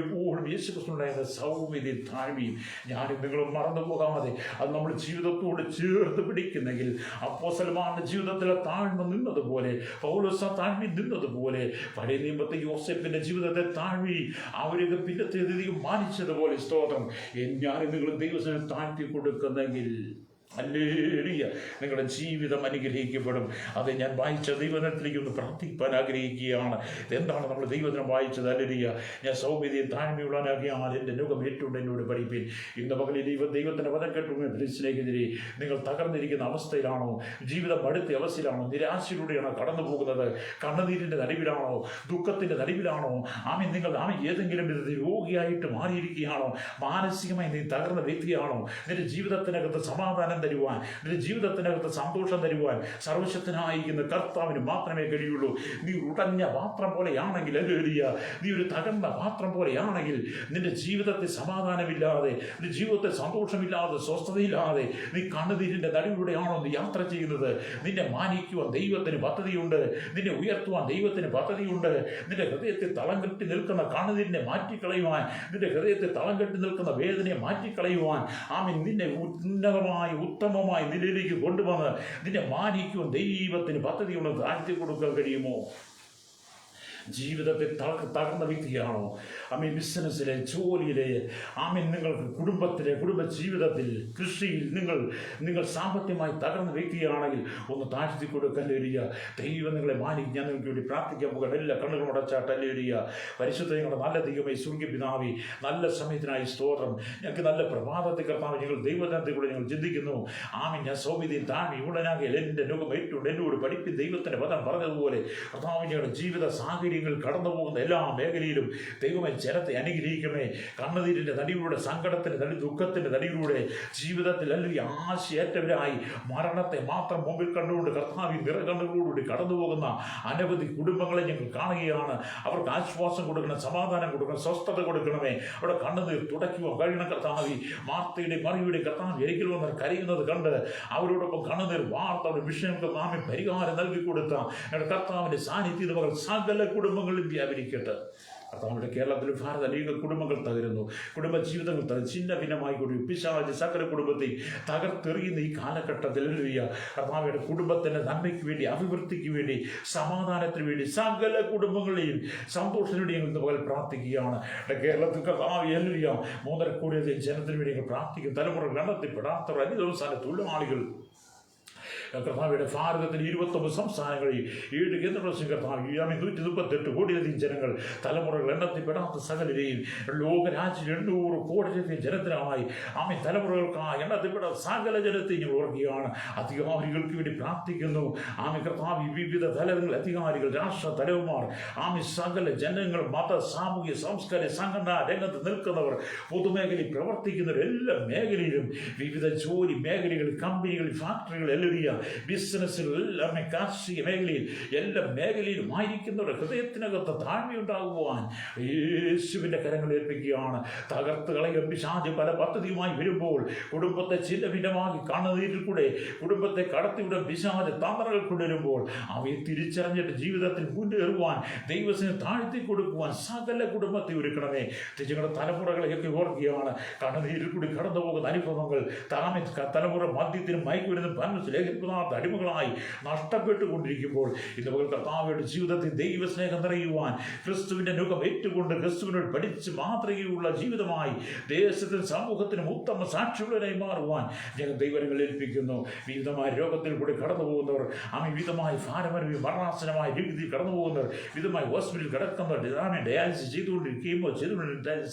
എപ്പോഴും യേശു ക്രിസ്തുവിനുണ്ടായിരുന്ന സൗമ്യതയും താഴ്മയും ഞാനും നിങ്ങളും മറന്നു പോകാതെ അത് നമ്മൾ ജീവിതത്തോട് ചേർത്ത് പിടിക്കുന്നെങ്കിൽ, അപ്പോസ്തലന്മാരുടെ ജീവിതത്തിലെ താഴ്മ നിന്നതുപോലെ, പൗലോസ് താഴ്മ നിന്നതുപോലെ, പഴയ നിയമത്തെ യോസേഫിന്റെ ജീവിതത്തെ താഴ്മി അവരൊക്കെ പിന്നത്തെ മാനിച്ചതുപോലെ, സ്തോത്രം, ഞാനും നിങ്ങളും ദൈവത്തിന് താഴ്ത്തി കൊടുക്കുന്നെങ്കിൽ ഹല്ലേലൂയ നിങ്ങളുടെ ജീവിതം അനുഗ്രഹിക്കപ്പെടും. അത് ഞാൻ വായിച്ച ദൈവത്തിലേക്ക് ഒന്ന് പ്രാർത്ഥിക്കാൻ ആഗ്രഹിക്കുകയാണ്. എന്താണ് നമ്മൾ ദൈവത്തിനെ വായിച്ചത്? ഹല്ലേലൂയ, ഞാൻ സൗമ്യതയും താഴ്മയുള്ളവനാകിയാൽ എൻ്റെ മുഖം ഏറ്റുകൊണ്ട് എന്നോട് പഠിപ്പിൻ. ഇന്ന് പകലിൽ ദൈവത്തിൻ്റെ വചനം കേട്ടുകൊണ്ട് സ്നേഹിതരെ, നിങ്ങൾ തകർന്നിരിക്കുന്ന അവസ്ഥയിലാണോ? ജീവിതം അടുത്ത അവസ്ഥയിലാണോ? നിരാശയിലൂടെയാണോ കടന്നു പോകുന്നത്? കണ്ണുനീരിൻ്റെ നടുവിലാണോ? ദുഃഖത്തിൻ്റെ നടുവിലാണോ? നിങ്ങൾ ഏതെങ്കിലും വിധത്തിൽ രോഗിയായിട്ട് മാറിയിരിക്കുകയാണോ? മാനസികമായി നീ തകർന്ന വ്യക്തിയാണോ? നിന്റെ ജീവിതത്തിനകത്ത് സമാധാനം തരുവാൻ, നിന്റെ ജീവിതത്തിനകത്ത് സന്തോഷം തരുവാൻ സർവശക്തനായിരിക്കുന്ന കർത്താവിന് മാത്രമേ കഴിയുള്ളൂ. നീ ഉടഞ്ഞ പാത്രം പോലെയാണെങ്കിൽ, ഹല്ലേലൂയ, നീ ഒരു തകർന്ന പാത്രം പോലെയാണെങ്കിൽ, നിന്റെ ജീവിതത്തിൽ സമാധാനമില്ലാതെ, നിന്റെ ജീവിതത്തിൽ സന്തോഷമില്ലാതെ, സ്വസ്ഥതയില്ലാതെ നീ കണ്ണുനീരിന്റെ നടുവിലൂടെയാണോ നീ യാത്ര ചെയ്യുന്നത്? നിന്നെ മാനിക്കുവാൻ ദൈവത്തിന് പദ്ധതിയുണ്ട്, നിന്നെ ഉയർത്തുവാൻ ദൈവത്തിന് പദ്ധതിയുണ്ട്. നിന്റെ ഹൃദയത്തിൽ തളം കെട്ടി നിൽക്കുന്ന കണ്ണുനീരിനെ മാറ്റിക്കളയുവാൻ, നിന്റെ ഹൃദയത്തിൽ തളം കെട്ടി നിൽക്കുന്ന വേദനയെ മാറ്റിക്കളയുവാൻ, ആമേൻ, നിന്നെ ഉന്നതമായി ഉത്തമമായി നിലയിലേക്ക് കൊണ്ടുവന്ന് നിന്നെ മാനിക്കുവാൻ ദൈവത്തിന് പദ്ധതിയുണ്ടെന്ന് താഴ്ത്തി കൊടുക്കാൻ കഴിയുമോ? ജീവിതത്തിൽ തകർന്ന വ്യക്തിയാണോ? ആമീൻ, ബിസിനസ്സിലെ, ജോലിയിലെ, ആമീൻ, നിങ്ങൾക്ക് കുടുംബത്തിലെ, കുടുംബ ജീവിതത്തിൽ, കൃഷിയിൽ നിങ്ങൾ സാമ്പത്തികമായി തകർന്ന വ്യക്തിയാണെങ്കിൽ ഒന്ന് താഴ്ത്തി കൊടുക്കാൻ. ഹല്ലേലൂയ. ദൈവം നിങ്ങളെ മാനിക്കും. ഞാൻ നിങ്ങൾക്ക് വേണ്ടി പ്രാർത്ഥിക്കാൻ പോകാൻ എല്ലാ കണ്ണുകളും അടച്ചാട്ട്. ഹല്ലേലൂയ. പരിശുദ്ധ ഞങ്ങളുടെ നല്ല ദൈവമേ, സ്വർഗ്ഗീയ പിതാവേ, നല്ല സമയത്തിനായി സ്തോത്രം. ഞങ്ങൾക്ക് നല്ല പ്രഭാതത്തിൽ കർത്താവ് ഞങ്ങൾ ദൈവജനത്തെ കൂടെ ഞങ്ങൾ ചിന്തിക്കുന്നു. ആമീൻ. ഞാൻ സൗമ്യതയും താഴ്മയും ഉടനാകിയാൽ എൻ്റെ മുഖം ഏറ്റുകൊണ്ട് എന്നോട് പഠിപ്പിൻ. ദൈവത്തിൻ്റെ പദം പറഞ്ഞതുപോലെ കർത്താവ് ഞങ്ങളുടെ ജീവിത സാഹചര്യം കടന്നു പോകുന്ന എല്ലാ മേഖലയിലും ദൈവമേ ജനത്തെ അനുഗ്രഹിക്കണമേ. കണ്ണുനീരിൻ്റെ നടിയിലൂടെ, സങ്കടത്തിൻ്റെ നടി, ദുഃഖത്തിൻ്റെ നടിയിലൂടെ ജീവിതത്തിൽ അല്ലെങ്കിൽ ആശയേറ്റവരായി മരണത്തെ മാത്രം മുമ്പിൽ കണ്ടുകൊണ്ട് കർത്താവിൻ നിറകണ്ണുകളോടുകൂടി കടന്നു പോകുന്ന അനവധി കുടുംബങ്ങളെ ഞങ്ങൾ കാണുകയാണ്. അവർക്ക് ആശ്വാസം കൊടുക്കണം, സമാധാനം കൊടുക്കണം, സ്വസ്ഥത കൊടുക്കണമേ. അവിടെ കണ്ണുനീർ തുടയ്ക്കുക കഴിയണം കർത്താവി. മാർത്തയുടെയും മറിയുടെയും കർത്താവ് ഒരിക്കൽ വന്ന് കരയുന്നത് കണ്ട് അവരോടൊപ്പം കണ്ണുനീർ വാർത്തയുടെ വിഷയങ്ങൾക്ക് നാമെ പരിഹാരം നൽകി കൊടുത്ത കർത്താവിൻ്റെ സാന്നിധ്യം മകൾ സകല കുടുംബങ്ങളിൽ വ്യാപരിക്കട്ടെ. നമ്മുടെ കേരളത്തിൽ ഭാരത അനേക കുടുംബങ്ങൾ തകരുന്നു, കുടുംബ ജീവിതങ്ങൾ ചിന്ന ഭിന്നമായി കൂടി പിശാച് സകല കുടുംബത്തെ തകർത്തെറിയുന്ന ഈ കാലഘട്ടത്തിൽ കർത്താവിയുടെ കുടുംബത്തിൻ്റെ നന്മയ്ക്ക് വേണ്ടി, അഭിവൃദ്ധിക്ക് വേണ്ടി, സമാധാനത്തിന് വേണ്ടി സകല കുടുംബങ്ങളെയും സന്തോഷത്തിന് വേണ്ടി ഞങ്ങൾ പകൽ പ്രാർത്ഥിക്കുകയാണ്. കേരളത്തിൽ കർത്താവ് 3.5 കോടി ജനത്തിന് വേണ്ടി ഞങ്ങൾ പ്രാർത്ഥിക്കും. തലമുറ കണ്ടെത്തിപ്പെടാത്തവർ, അന്യസംസ്ഥാന തൊഴിലാളികൾ കർത്താവിയുടെ ഭാരതത്തിൽ 29 സംസ്ഥാനങ്ങളിൽ 7 കേന്ദ്രപ്രദേശം കർത്താവ് 138 കോടിയിലധികം ജനങ്ങൾ, തലമുറകൾ എണ്ണത്തിൽപ്പെടാത്ത സകലരെയും ലോകരാജ്യം 800 കോടിയിലധികം ജനത്തിനായി ആമേ തലമുറകൾക്കായി എണ്ണത്തിൽപ്പെടാത്ത സകല ജനത്തെയും ഞങ്ങൾ ഓർക്കുകയാണ്. അധികാരികൾക്ക് വേണ്ടി പ്രാർത്ഥിക്കുന്നു. ആമേ കർത്താവ് വിവിധ തലങ്ങൾ, അധികാരികൾ, രാഷ്ട്ര തലവന്മാർ, ആമേ സകല ജനങ്ങൾ, മത, സാമൂഹ്യ, സാംസ്കാരിക സംഘടനാ രംഗത്ത് നിൽക്കുന്നവർ, പൊതുമേഖലയിൽ പ്രവർത്തിക്കുന്നവർ, എല്ലാ മേഖലയിലും, വിവിധ ജോലി മേഖലകളിൽ, കമ്പനികളിൽ, ഫാക്ടറികളിൽ, എല്ലാ ബിസിനസ്സുകളിൽ, കാർഷിക മേഖലയിൽ, എല്ലാ മേഖലയിലും ആയിരിക്കുന്നവരുടെ ഹൃദയത്തിനകത്ത് താഴ്മയുണ്ടാകുവാൻ യേശുവിൻ്റെ കരങ്ങൾ ഏൽപ്പിക്കുകയാണ്. തകർത്ത് കളയും പിശാച് പല പദ്ധതിയുമായി വരുമ്പോൾ കുടുംബത്തെ ചിന്ന ഭിന്നമാക്കി കണ്ണുനീരിൽ കൂടെ കുടുംബത്തെ കടത്തിവിടാൻ പിശാച് തന്ത്രങ്ങൾ കൊണ്ടുവരുമ്പോൾ അവയെ തിരിച്ചറിഞ്ഞിട്ട് ജീവിതത്തിൽ മുന്നേറുവാൻ, ദൈവത്തിന് താഴ്ത്തി കൊടുക്കുവാൻ സകല കുടുംബത്തെ ഒരുക്കണമേ. ഞങ്ങളുടെ തലമുറകളെയൊക്കെ ഓർക്കുകയാണ്. കണ്ണുനീരിൽ കൂടി കടന്നു പോകുന്ന അനുഭവങ്ങൾ, തലമുറ മദ്യത്തിനും മയക്കുമരുന്നും പരസ്യലേഖന അടിമകളായി നഷ്ടപ്പെട്ടുകൊണ്ടിരിക്കുമ്പോൾ ഇന്ന് പകൽ കർത്താവിയുടെ ജീവിതത്തിൽ ദൈവസ്നേഹം നിറയുവാൻ, ക്രിസ്തുവിൻ്റെ മുഖം ഏറ്റുകൊണ്ട് ക്രിസ്തുവിനോട് പഠിച്ച് മാതൃകയുള്ള ജീവിതമായി ദേശത്തിനും സമൂഹത്തിനും ഉത്തമ സാക്ഷിയുള്ളവരായി മാറുവാൻ ഞങ്ങൾ ദൈവങ്ങൾ ഏൽപ്പിക്കുന്നു. വിവിധമായ രോഗത്തിൽ കൂടി കടന്നു പോകുന്നവർ, വിവിധമായ ഭാരമരവും മരണാസനമായ രീതിയിൽ കടന്നു പോകുന്നവർ, വിധമായ ഹോസ്പിറ്റലിൽ കിടക്കുന്നവർ, ഡയാലിസിസ് ചെയ്തുകൊണ്ടിരിക്കുകയോ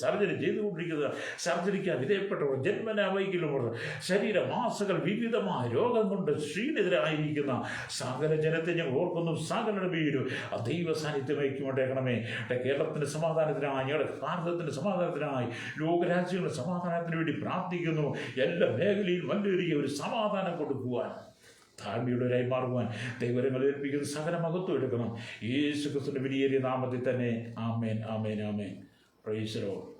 സർജറി ചെയ്തുകൊണ്ടിരിക്കുന്നവർ, സർജറിക്ക് വിധേയപ്പെട്ടവർ, ജന്മന വൈകല്യമുള്ളവർ, ശരീരമാസകൾ വിവിധമായ രോഗം കൊണ്ട് ക്ഷീണിതരായിരിക്കുന്ന സകല ജനത്തെ ഞങ്ങൾ ഓർക്കുന്നു. സകലരുടെ പേരും ആ ദൈവ സാന്നിധ്യം വയ്ക്കുകൊണ്ടേക്കണമേ. കേരളത്തിൻ്റെ സമാധാനത്തിനായി, ഞങ്ങളുടെ ഭാരതത്തിൻ്റെ സമാധാനത്തിനായി, ലോകരാജ്യങ്ങളുടെ സമാധാനത്തിന് വേണ്ടി പ്രാർത്ഥിക്കുന്നു. എല്ലാ മേഖലയിലും വലിയ ഒരു സമാധാനം കൊടുക്കുവാൻ, താഴ്മയുള്ളവരായി മാറുവാൻ ദൈവങ്ങൾ ഏൽപ്പിക്കുന്ന സകല മഹത്വം എടുക്കണം. യേശു ക്രിസ്തുവിന്റെ വിലയേറിയ നാമത്തിൽ തന്നെ. ആമേൻ, ആമേൻ, ആമേൻ. Praise the Lord.